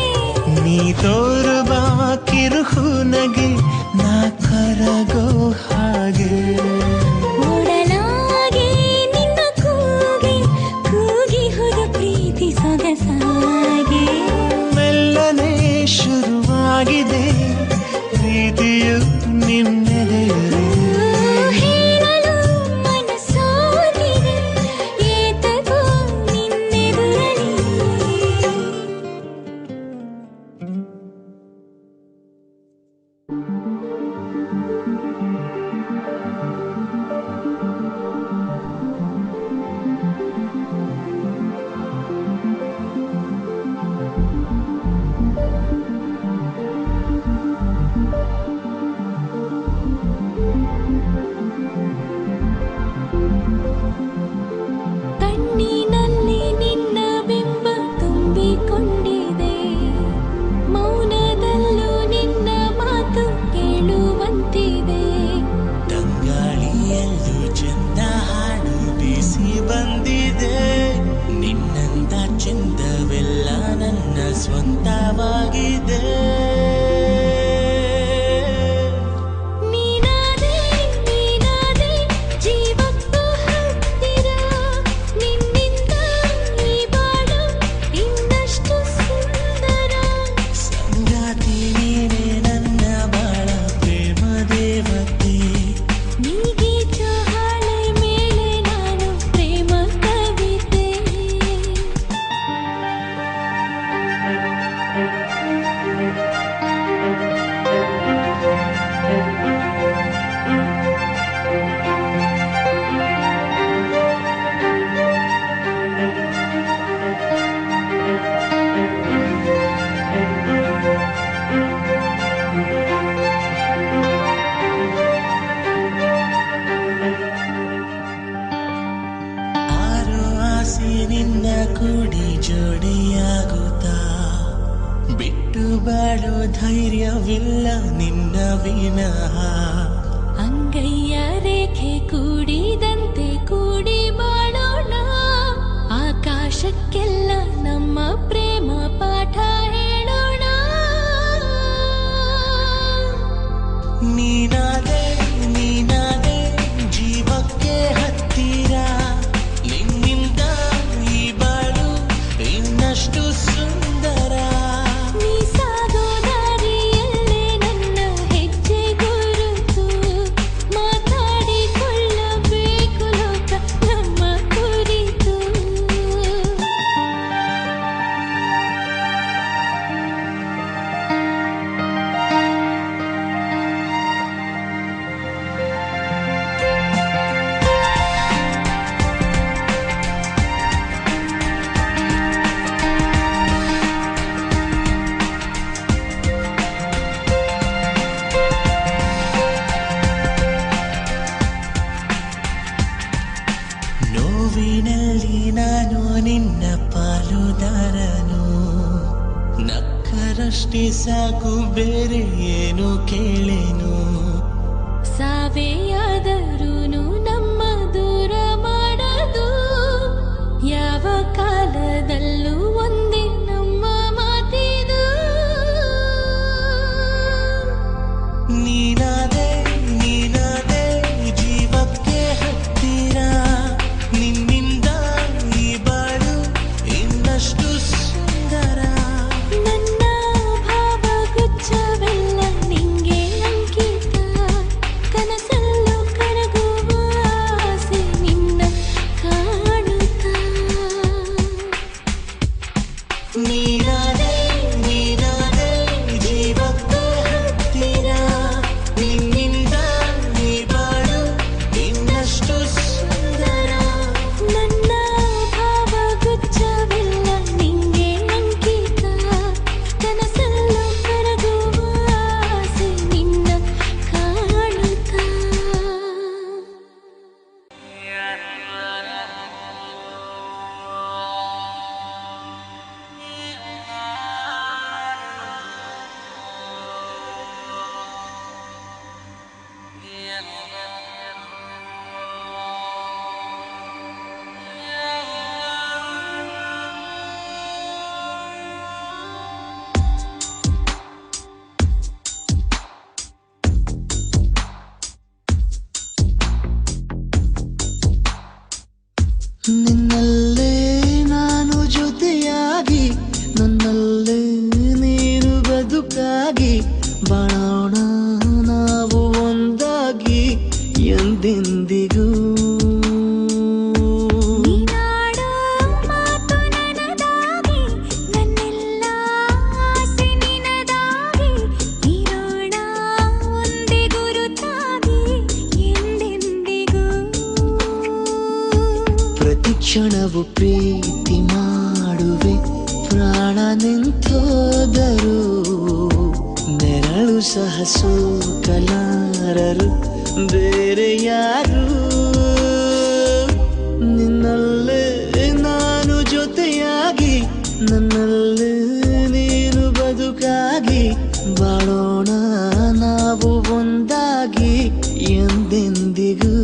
ನೀ ತೋರುವ ಕಿರುಹು ನಗೆ ನಾ ಕರಗೋ ಹಾಗೆ ಓಡಲಾಗೆ ನಿನ್ನ ಕೂಗಿ ಕೂಗಿಹುದು ಪ್ರೀತಿ ಸೊಗಸಾಗೆ ಮೆಲ್ಲನೆ ಶುರುವಾಗಿದೆ ಪ್ರೀತಿಯು ನಿನ್ನೆದೆಯರು ಹೇಳಲು ಮನಸ್ಸೋತಿದೆ ಏತಕೋ ನಿನ್ನೆದುರಲಿ ಕಣ್ಣಿನಲ್ಲಿ ನಿನ್ನ ಬಿಂಬ ತುಂಬಿಕೊಂಡಿದೆ ಮೌನದಲ್ಲೂ ನಿನ್ನ ಮಾತು ಕೇಳುವಂತಿದೆ ತಂಗಾಳಿಯಲ್ಲೂ ಚಂದ ಹಾಡು ಬೀಸಿ ಬಂದಿದೆ ನಿನ್ನಂತ ಚಂದವೆಲ್ಲ ನನ್ನ ಸ್ವಂತವಾಗಿದೆ ನೀನಾದೆ ನೀನಾದೆ ಜೀವಕ್ಕೂ ಹತ್ತಿರ ನಿನ್ನಿಂದ ಈ ಬಾಳು ಇನ್ನಷ್ಟು ಸುಂದರ ಸಂಗಾತಿ ನೀನೇ ನನ್ನ ಬಾಳ ಪ್ರೇಮ ದೇವತೆ ನೀಗೀತ ಹಾಳೆ ಮೇಲೆ ನಾನು ಪ್ರೇಮ ಕವಿತೆ ಆರು ಆಸೆ ನಿನ್ನ ಕೂಡಿ ಜೋಡಿಯಾಗುತ್ತಾ ಬಿಟ್ಟು ಬಾಳೋ ಧೈರ್ಯವಿಲ್ಲ ನಿನ್ನ ವಿನಃ ಅಂಗೈಯ ರೇಖೆ ಕೂಡಿದಂತೆ ಕೂಡಿ ಬಾಳೋಣ ಆಕಾಶಕ್ಕೆಲ್ಲ ನಮ್ಮ ಪ್ರೇಮ ಪಾಠ ಹೇಳೋಣ ನೀನಾದೆ ನೀನಾದೆ ಜೀವಕ್ಕೆ ಹತ್ತಿರ ನಿನ್ನಿಂದ ಈ ಬಾಳು ಇನ್ನಷ್ಟು ಸುಂದರ ನೀ ಸಾಗೋ ದಾರಿಯಲ್ಲೇ ನನ್ನ ಹೆಜ್ಜೆ ಗುರುತು ಮಾತಾಡಿಕೊಳ್ಳಬೇಕು ಲೋಕ ನಮ್ಮ ಕುರಿತು ನೋವಿನಲ್ಲಿ ನಾನು ನಿನ್ನ ಪಾಲುದಾರನು ನಕ್ಕರಷ್ಟೇ ಸಾಕು ಬೇರೆ ಏನು ಕೇಳೇನು ಸಾವೆಯಾದರೂನು ನಮ್ಮ ದೂರ ಮಾಡದು ಯಾವ ಕಾಲದಲ್ಲೂ ಒಂದೇ ನಮ್ಮ ಮಾತಿದು ನೀನಾದೆ ನೀನಾದೆ ಜೀವಕ್ಕೆ ಹತ್ತಿರ ನಿನ್ನಿಂದ ಈ ಬಾಳು ಇನ್ನಷ್ಟು ಸುಂದರ ನನ್ನ ಭಾವಗುಚ್ಛವೆಲ್ಲ ನಿಂಗೆ ಅಂಕಿತ ಕನಸಲ್ಲೂ ಕರಗುವ ಆಸೆ ನಿನ್ನ ಕಾಣುತ್ತಾ ಬದುಕಾಗಿ ಬಾಳೋಣ ನಾವು ಒಂದಾಗಿ ಎಂದೆಂದಿಗೂ. ನೀನಾಡೋ ಮಾತು ನನದಾಗಿ, ನನ್ನೆಲ್ಲ ಆಸೆ ನಿನದಾಗಿ, ಇರೋಣ ಒಂದೇ ಗುರುತಾಗಿ ಎಂದೆಂದಿಗೂ. ಪ್ರತಿ ಕ್ಷಣವು ಪ್ರೀತಿ ಮಾಡುವೆ, ಪ್ರಾಣ ನಿಂತೋದರು ನೆರಳು ಸಹ ಸೋಕಲಾರರು ಬೇರೆ ಯಾರು. ನಿನ್ನಲ್ಲೇ ನಾನು ಜೊತೆಯಾಗಿ, ನನ್ನಲ್ಲೇ ನೀನು ಬದುಕಾಗಿ ಬಾಳೋಣ ನಾವು ಒಂದಾಗಿ ಎಂದೆಂದಿಗೂ.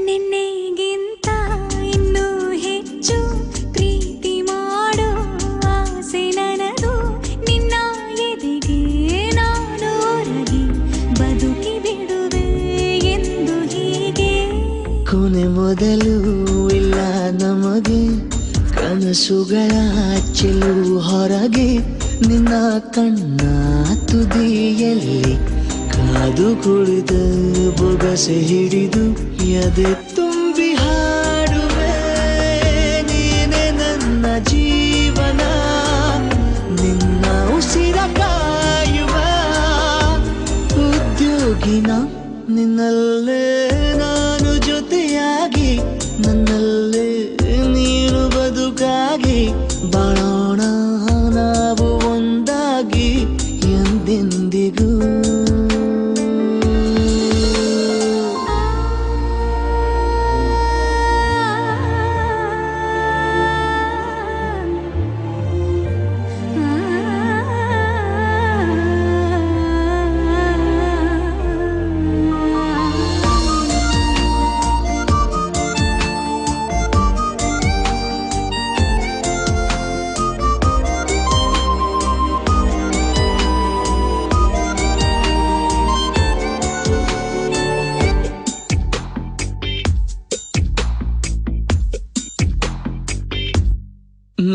ನಿನ್ನೆಗಿಂತ ಇನ್ನೂ ಹೆಚ್ಚು ಪ್ರೀತಿ ಮಾಡೋ ಆಸೆ ನನದು. ನಿನ್ನ ಎದೆಗೆ ನಾನು ಒರಗಿ ಬದುಕಿ ಬಿಡುವೆ ಎಂದು ಹೀಗೆ. ಕೊನೆ ಮೊದಲು ಇಲ್ಲ ನಮಗೆ, ಕನಸುಗಳ ಚೆಲುವು ಹೊರಗೆ. ನಿನ್ನ ಕಣ್ಣ ತುದಿಯಲ್ಲಿ ಕಾದು ಕುಳಿತ ಬೊಗಸೆ ಹಿಡಿದು ಎದೆ ತುಂಬಿ ಹಾಡುವೆ. ನೀನೆ ನನ್ನ ಜೀವನ, ನಿನ್ನ ಉಸಿರ ಕಾಯುವ ಉದ್ಯೋಗಿನ. ನಿನ್ನಲ್ಲೇ ನಾನು ಜೊತೆಯಾಗಿ, ನನ್ನಲ್ಲೇ ನೀನು ಬದುಕಾಗಿ ಬಾಳೋಣ ನಾವು ಒಂದಾಗಿ ಎಂದೆಂದಿಗೂ.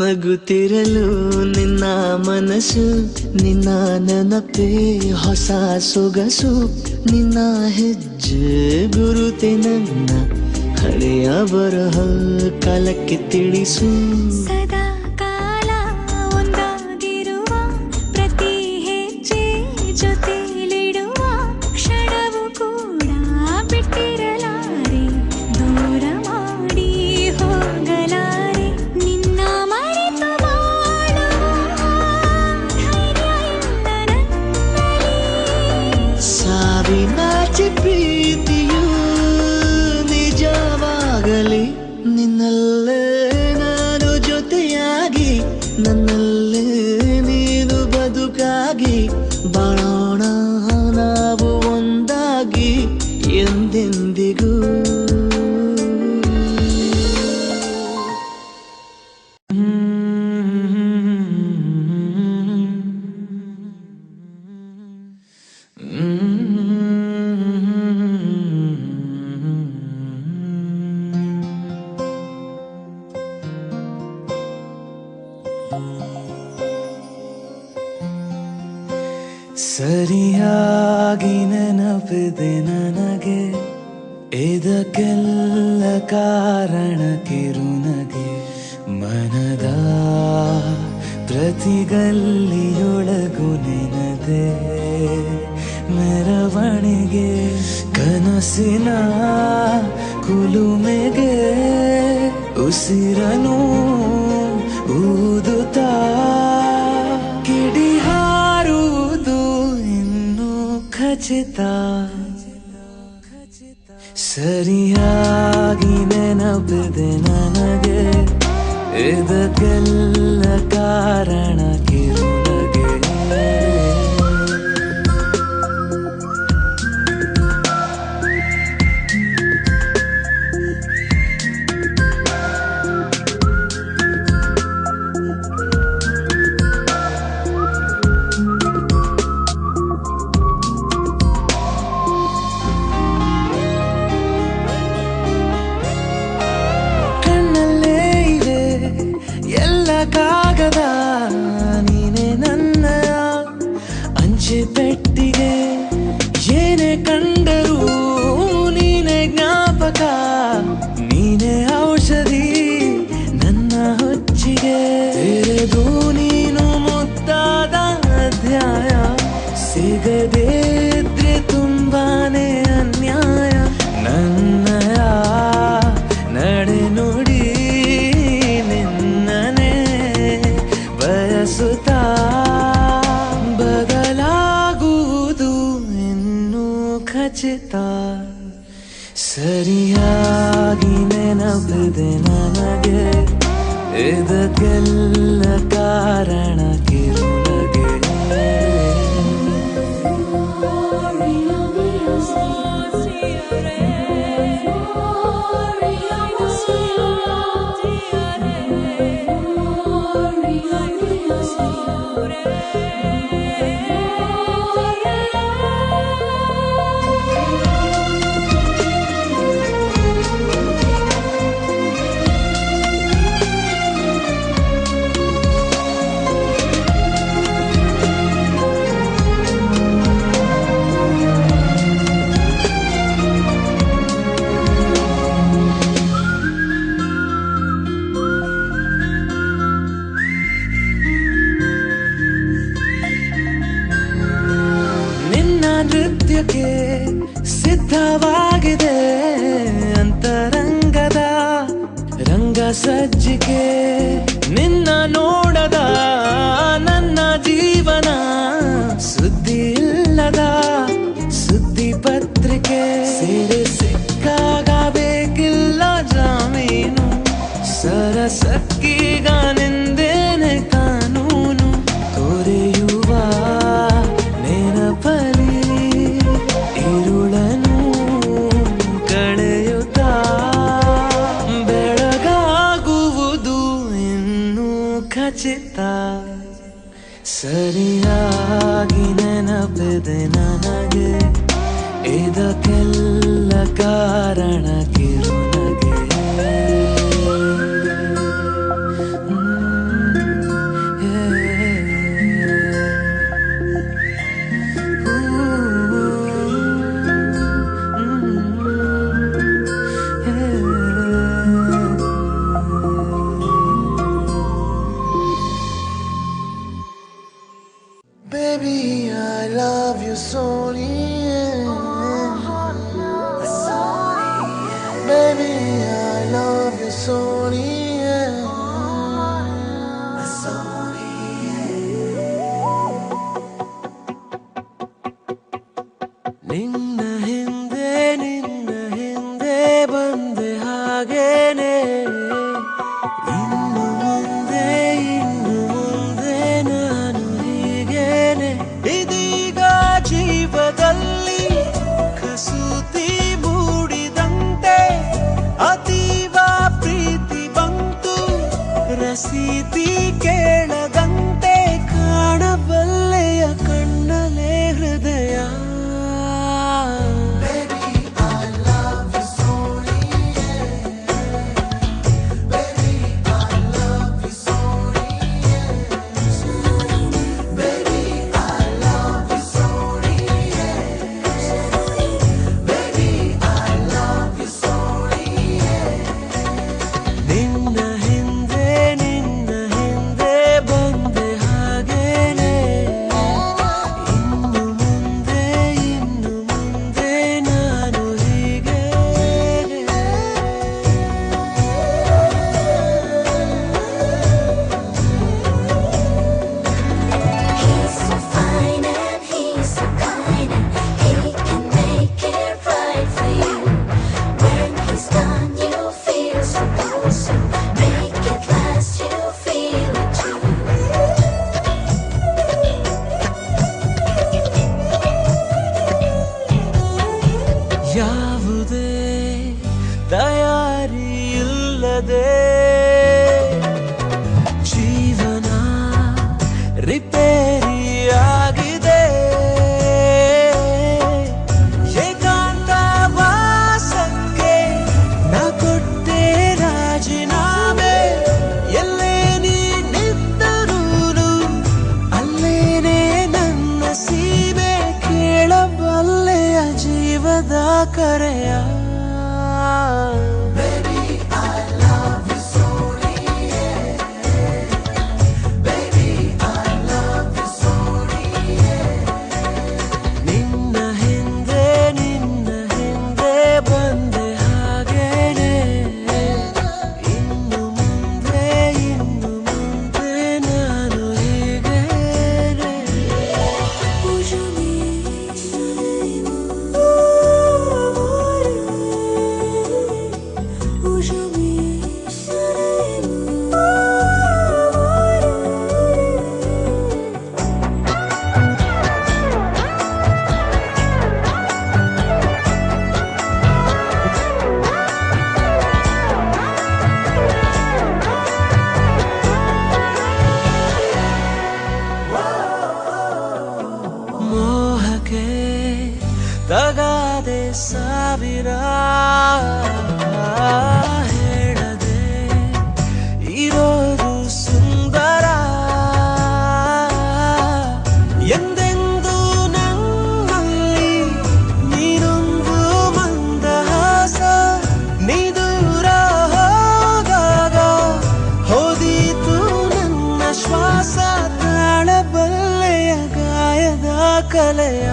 ನಗುತ್ತಿರಲು ನಿನ್ನ ಮನಸ್ಸು, ನಿನ್ನ ನೆನಪೇ ಹೊಸ ಸೊಗಸು. ನಿನ್ನ ಹೆಜ್ಜೆ ಗುರುತೆ ನನ್ನ ಹಳೆಯ ಬರಹ ಕಾಲಕ್ಕೆ ತಿಳಿಸು. ಸದಾ ಕಾಲ ಒಂದಾಗಿರುವ ಪ್ರತಿ ಹೆಜ್ಜೆ ಜೊತೆಲಿಡುವ ಕ್ಷಣವು ಕೂಡ ಬಿಟ್ಟಿರಲಾರೆ, ದೂರ ಮಾಡಿ ಹೋಗಲಾರೆ. ನಿನ್ನ ಮರೆತು ಬಾಳುವ ಧೈರ್ಯ ಇಲ್ಲ ನನ್ನಲ್ಲಿ. ಸಾವಿನಾಚೆ ಪ್ರೀತಿಯು ನಿಜವಾಗಲಿ, ನಿನ್ನಲ್ಲೇ ನಾನು ಜೊತೆಯಾಗಿ, ನನ್ನಲ್ಲೇ ನೀನು ಬದುಕಾಗಿ ಬಾಳೋಣ ನಾವು ಒಂದಾಗಿ ಎಂದೆಂದಿಗೂ. ಸರಿಯಾಗಿ ನೆನಪಿದೆ ನನಗೆ, ಇದಕ್ಕೆಲ್ಲ ಕಾರಣ ಕಿರುನಗೆ. ಮನದ ಪ್ರತಿಗಲ್ಲಿಯೊಳಗು ನೆನದೆ ಮೆರವಣಿಗೆ. ಕನಸಿನ ಕುಲುಮೆಗೆ ಉಸಿರನು ಊದುತ್ತಾ ಕಿಡಿ ಹಾರುವುದು ಇನ್ನು ಖಚಿತ. ಸರಿಯಾಗಿ ನೆನಪಿದೆ ನನಗೆ, ಇದಕ್ಕೆಲ್ಲ ಕಾರಣ ಕಾಗದ ನೀನೆ ನನ್ನಯ ಅಂಚೆ ಪೆಟ್ಟಿಗೆ ಏನೇ ಕಂಡರೂ ನೀನೆ ಜ್ಞಾಪಕ ನೀನೆ ಔಷಧಿ ನನ್ನ ಹೊಚ್ಚಿಗೆ ತೆರೆದು ನೀನು ಮುದ್ದಾದ ಅಧ್ಯಾಯ ಸಿಗದೇ ಇದ್ರೆ ತುಂಬಾನೇ ಅನ್ಯಾಯ ನನ್ನಯ ನಡೆ ನುಡಿ ನಿನ್ನನೆ ಬಯಸುತ್ತಾ ಬದಲಾಗುವುದು ಇನ್ನೂ ಖಚಿತ ಸರಿಯಾಗಿ ನೆನಪಿದೆ ನನಗೆ ಇದಕ್ಕೆಲ್ಲ ಕಾರಣ ಕಿರುನಗೆ ನೃತ್ಯಕ್ಕೆ ಸಿದ್ಧವಾಗಿದೆ ಅಂತರಂಗದ ರಂಗ ಸಜ್ಜಿಕೆ ನಿನ್ನ ನೋಡದ ನನ್ನ ಜೀವನ ಸುದ್ದಿ ಇಲ್ಲದ ಸುದ್ದಿ ಪತ್ರಿಕೆ ಸೇರೆ ಸಿಕ್ಕಾಗ ಬೇಕಿಲ್ಲ ಜಾಮೀನು ಸರಸಕ್ಕೀಗ ನಿಂದೇನೆ ಕಾನೂನು ತೊರೆಯುವ ನೆನಪಲಿ ഇരുളനു ಕಳೆಯುತ್ತಾ ಬೆಳಗಾಗುವುದು ಇನ್ನೂ ಖಚಿತ ಸರಿಯಾಗಿ ನೆನಪಿದೆ ನನಗೆ ಇದಕ್ಕೆಲ್ಲ ಕಾರಣ ಕಿರುನಗೆ Baby, I love you so, yeah. Baby, ಕರೆಯ Baby, I love you so, yeah. Baby, I love you so, yeah. ನಿನ್ನ ಹಿಂದೆ ಬಂದೆ ಹಾಗೇನೆ ಇನ್ನು ಮುಂದೆ ನಾನು ಹೀಗೇನೆ ಮೋಹಕ್ಕೆ ತಗಾದೆ ಸಾವಿರ ಹೇಳದೆ ಇರೋದು ಸುಂದರ ಎಂದೆಂದು ನನ್ನಲ್ಲಿ ನೀನೊಂದು ಮಂದಹಾಸ ನೀ ದೂರ ಹೋದಾಗ ಹೋದೀತು ನನ್ನ ಶ್ವಾಸ ತಾಳಬಲ್ಲೆಯ ಗಾಯದ ಕಲೆಯ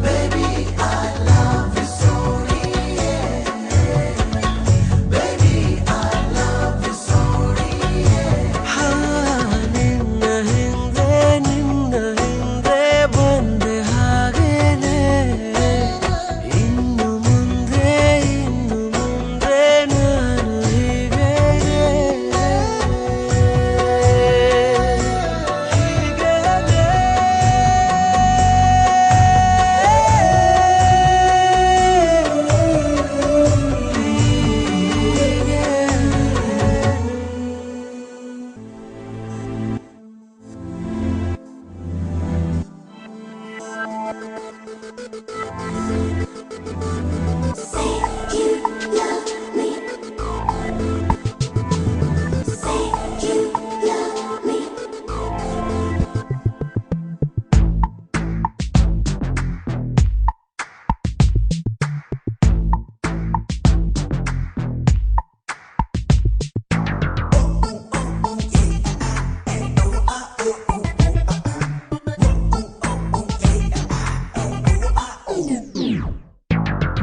Baby, I love you so, yeah. Baby, I love you so, yeah. ನಿನ್ನ ಹಿಂದೆ ಬಂದೆ ಹಾಗೇನೆ ಇನ್ನು ಮುಂದೆ ನಾನು ಹೀಗೇನೆ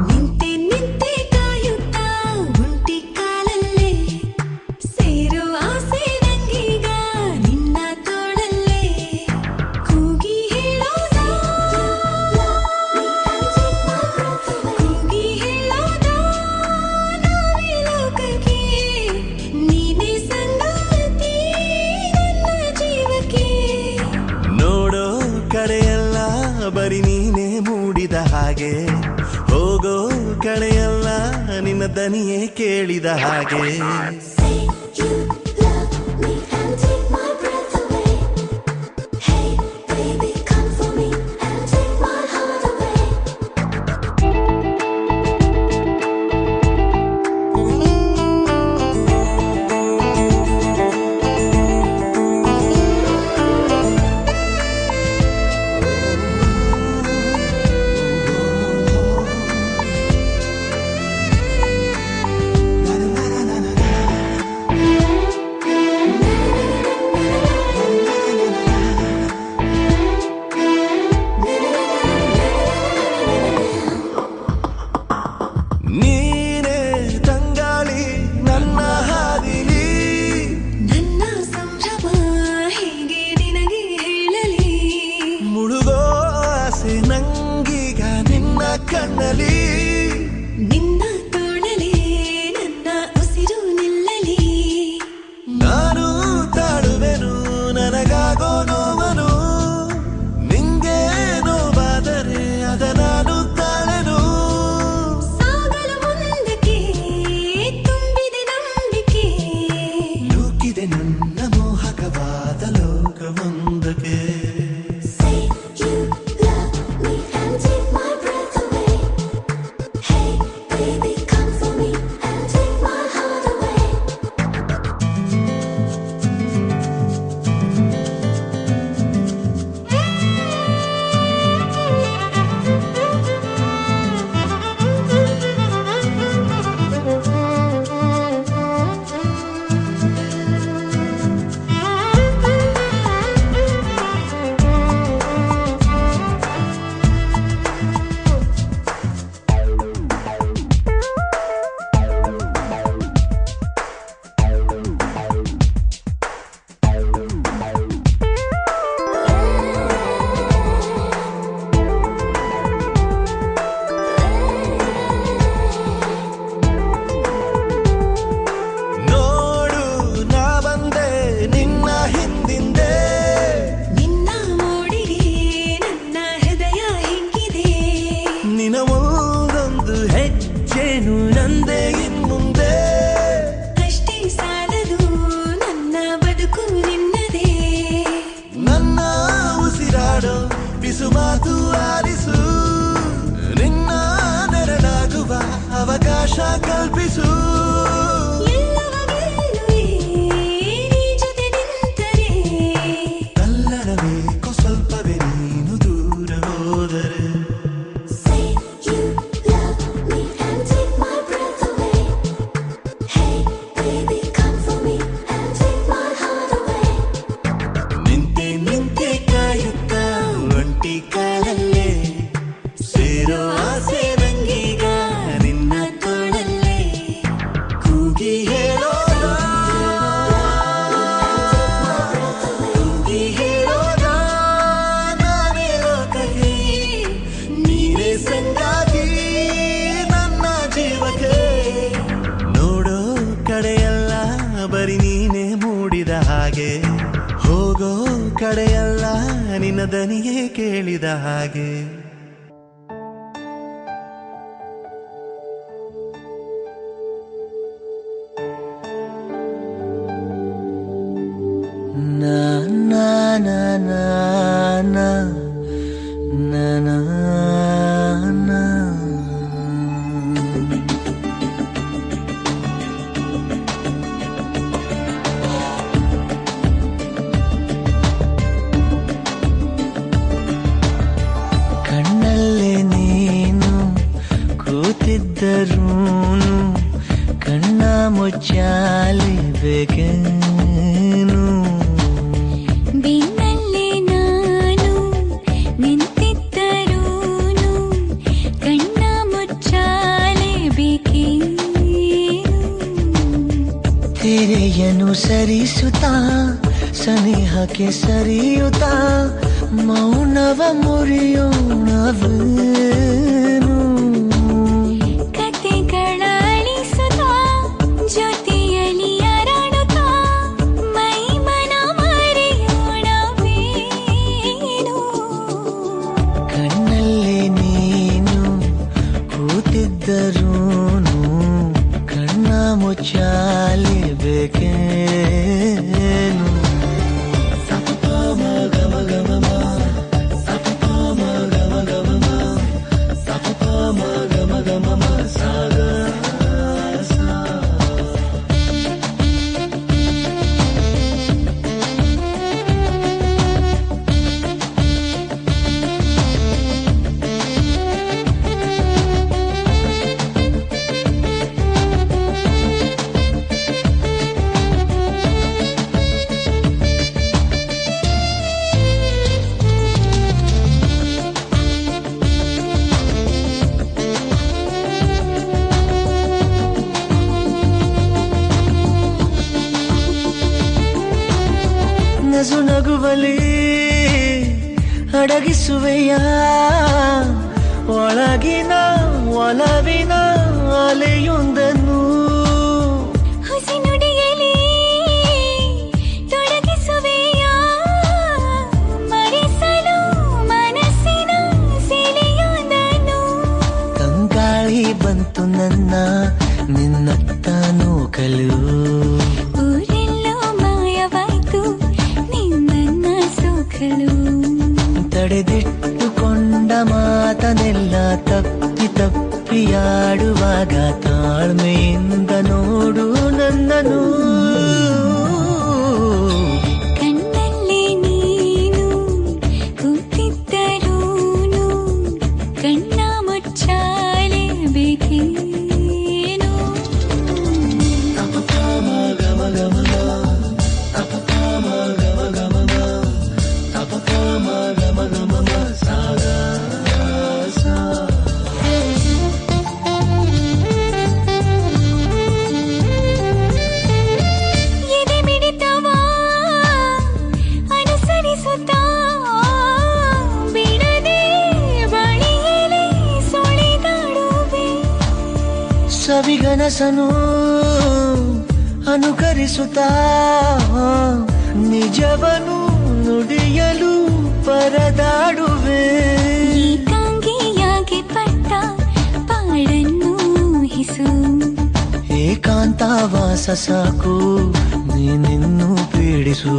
ನಿಂತೆ ನಿಂತೆ ಕಾಯುತ್ತಾ ಒಂಟಿ ಕಾಲಲ್ಲೇ ಸೇರೋ ಆಸೆ ನಂಗೀಗ ನಿನ್ನ ತೋಳಲ್ಲೇ ಕೂಗಿ ಹೇಳೋದ ನಾವೇ ಲೋಕಕ್ಕೆ ನೀನೇ ಸಂಗಾತಿ ನನ್ನ ಜೀವಕ್ಕೆ ನೋಡೋ ಕಡೆಯೆಲ್ಲ ಬರೀ ನೀನೇ ಮೂಡಿದ ಹಾಗೆ ಹೋಗೋ ಕಡೆಯಲ್ಲ ನಿನ್ನ ದನಿಯೇ ಕೇಳಿದ ಹಾಗೆ Say you love me and take my breath away. Hey, baby, come for me and take my heart away. ನೀನೇ ತಂಗಾಳಿ ನನ್ನ ಹಾದಿಲಿ ನನ್ನ ಸಂಭ್ರಮ ಹೇಗೆ ನಿನಗೆ ಹೇಳಲಿ ಮುಳುಗೋ ಆಸೆ ನಂಗೀಗ ನಿನ್ನ ಕಣ್ಣಲ್ಲಿ ನಿನ್ನ ತೋಳಲೇ ನನ್ನ ಉಸಿರು ನಿಲ್ಲಲಿ ನಾನು ತಾಳುವೆನು ನನಗಾಗೋ ನೋವನು ನಿಂಗೆ ನೋವಾದರೆ ಅದ ನಾನು ತಾಳೆನು ಸಾಗಲು ಮುಂದಕ್ಕೆ ತುಂಬಿದೆ ನಂಬಿಕೆ ನೂಕಿದೆ ನನ್ನ ಮೋಹಕವಾದ ಲೋಕವೊಂದಕ್ಕೆ Say you love me and take my breath away. Hey, baby, come for me and take my heart away. ಕಲ್ಪಿಸು ತಲ್ಲಣಬೇಕು ಸ್ವಲ್ಪವೇ ನೀನು ದೂರ ಹೋದರೆ Say you love me and take my breath away. Hey, baby, come for me and take my heart away. ನಿಂತೆ ನಿಂತೆ ಕಾಯುತ್ತ ಒಂಟಿ ಕಾಲಲ್ಲೇ ಸೇರೋ ಆಸೆ ನಂಗೀಗ ನಿನ್ನ ತೋಳಲ್ಲೇ ಕೂಗಿ ಹೇಳೋಣ ಕೂಗಿ ಹೇಳೋಣ ನಾನೇ ಲೋಕಕ್ಕೆ ನೀನೇ ಸಂಗಾತಿ ನನ್ನ ಜೀವಕ್ಕೆ ನೋಡೋ ಕಡೆಯಲ್ಲ ಬರೀ ನೀನೇ ಮೂಡಿದ ಹಾಗೆ ಹೋಗೋ ಕಡೆಯಲ್ಲ ನಿನ್ನ ದನಿಯೇ ಕೇಳಿದ ಹಾಗೆ na na na na na na na na ಕಣ್ಣಲ್ಲೇ ನೀನು ಕೂತಿದ್ದರೂ ಕಣ್ಣ ಮುಚ್ಚಾಲಿ ಬೇಕೇನು ಬೆನ್ನಲ್ಲೇ ನಾನು ನಿಂತಿದ್ದರೂನು ಕಣ್ಣ ಮುಚ್ಚಾಲೇಬೇಕೇನು ತೆರೆಯನು ಸರಿಸುತ್ತಾ ಸನಿಹಕ್ಕೆ ಸರಿಯುತ್ತಾ ಮೌನವ ಮುರಿಯೋಣವೇನು ಕತೆಗಳ ಅಳಿಸುತ್ತಾ ಜೊತೆಯಲ್ಲಿ ಅರಳುತ್ತಾ ಮೈ ಮನ ಮರೆಯೋಣವೇನು ಕಣ್ಣಲ್ಲೇ ನೀನು ಕೂತಿದ್ದರೂನು ಕಣ್ಣ ಮುಚ್ಚಾಲಿ ಬೇಕೇನು ನಸು ನಗುವಲಿ ಅಡಗಿಸುವೆಯ ಒಳಗಿನ ಒಲವಿನ ಅಲೆಯೊಂದನ್ನು ಹುಸಿ ನುಡಿಯಲಿ ತೊಡಗಿಸುವೆಯ ಮರೆಸಲು ಮನಸ್ಸಿನ ಸೆಳೆಯೊಂದನ್ನು ತಂಗಾಳಿ ಬಂತು ನನ್ನ ನಿನ್ನತ್ತ ನೂಕಲು ಊರೆಲ್ಲೋ ಮಾಯವಾಯ್ತು ನಿನ್ನ ಸೋಕಲು ತಡೆದಿಟ್ಟುಕೊಂಡ ಮಾತನೆಲ್ಲ ತಪ್ಪಿ ತಪ್ಪಿಯಾಡುವಾಗ ತಾಳ್ಮೆಯಿಂದ ನೋಡು ನನ್ನನು ಕಣ್ಣಲ್ಲೇ ನೀನು ಕೂತಿದ್ದರೂನು ಕಣ್ಣ ಮುಚ್ಚಾಲೇಬೇಕೇನು ಎದೆ ಮಿಡಿತವ ಅನುಸರಿಸುತ್ತಾ ಬಿಡದೆ ಬಳಿಯಲೇ ಸುಳಿದಾಡುವೆ ಸವಿಗನಸನು ಅನುಕರಿಸುತ್ತಾ ನಿಜವನು ನುಡಿಯಲು ಪರದಾಡುವೆ ಏಕಾಂಗಿಯಾಗಿ ಪಟ್ಟ ಪಾಡನ್ನು ಹಿಸು ಏಕಾಂತವಾಸ ಸಾಕು ನೀನಿನ್ನು ಪೀಡಿಸು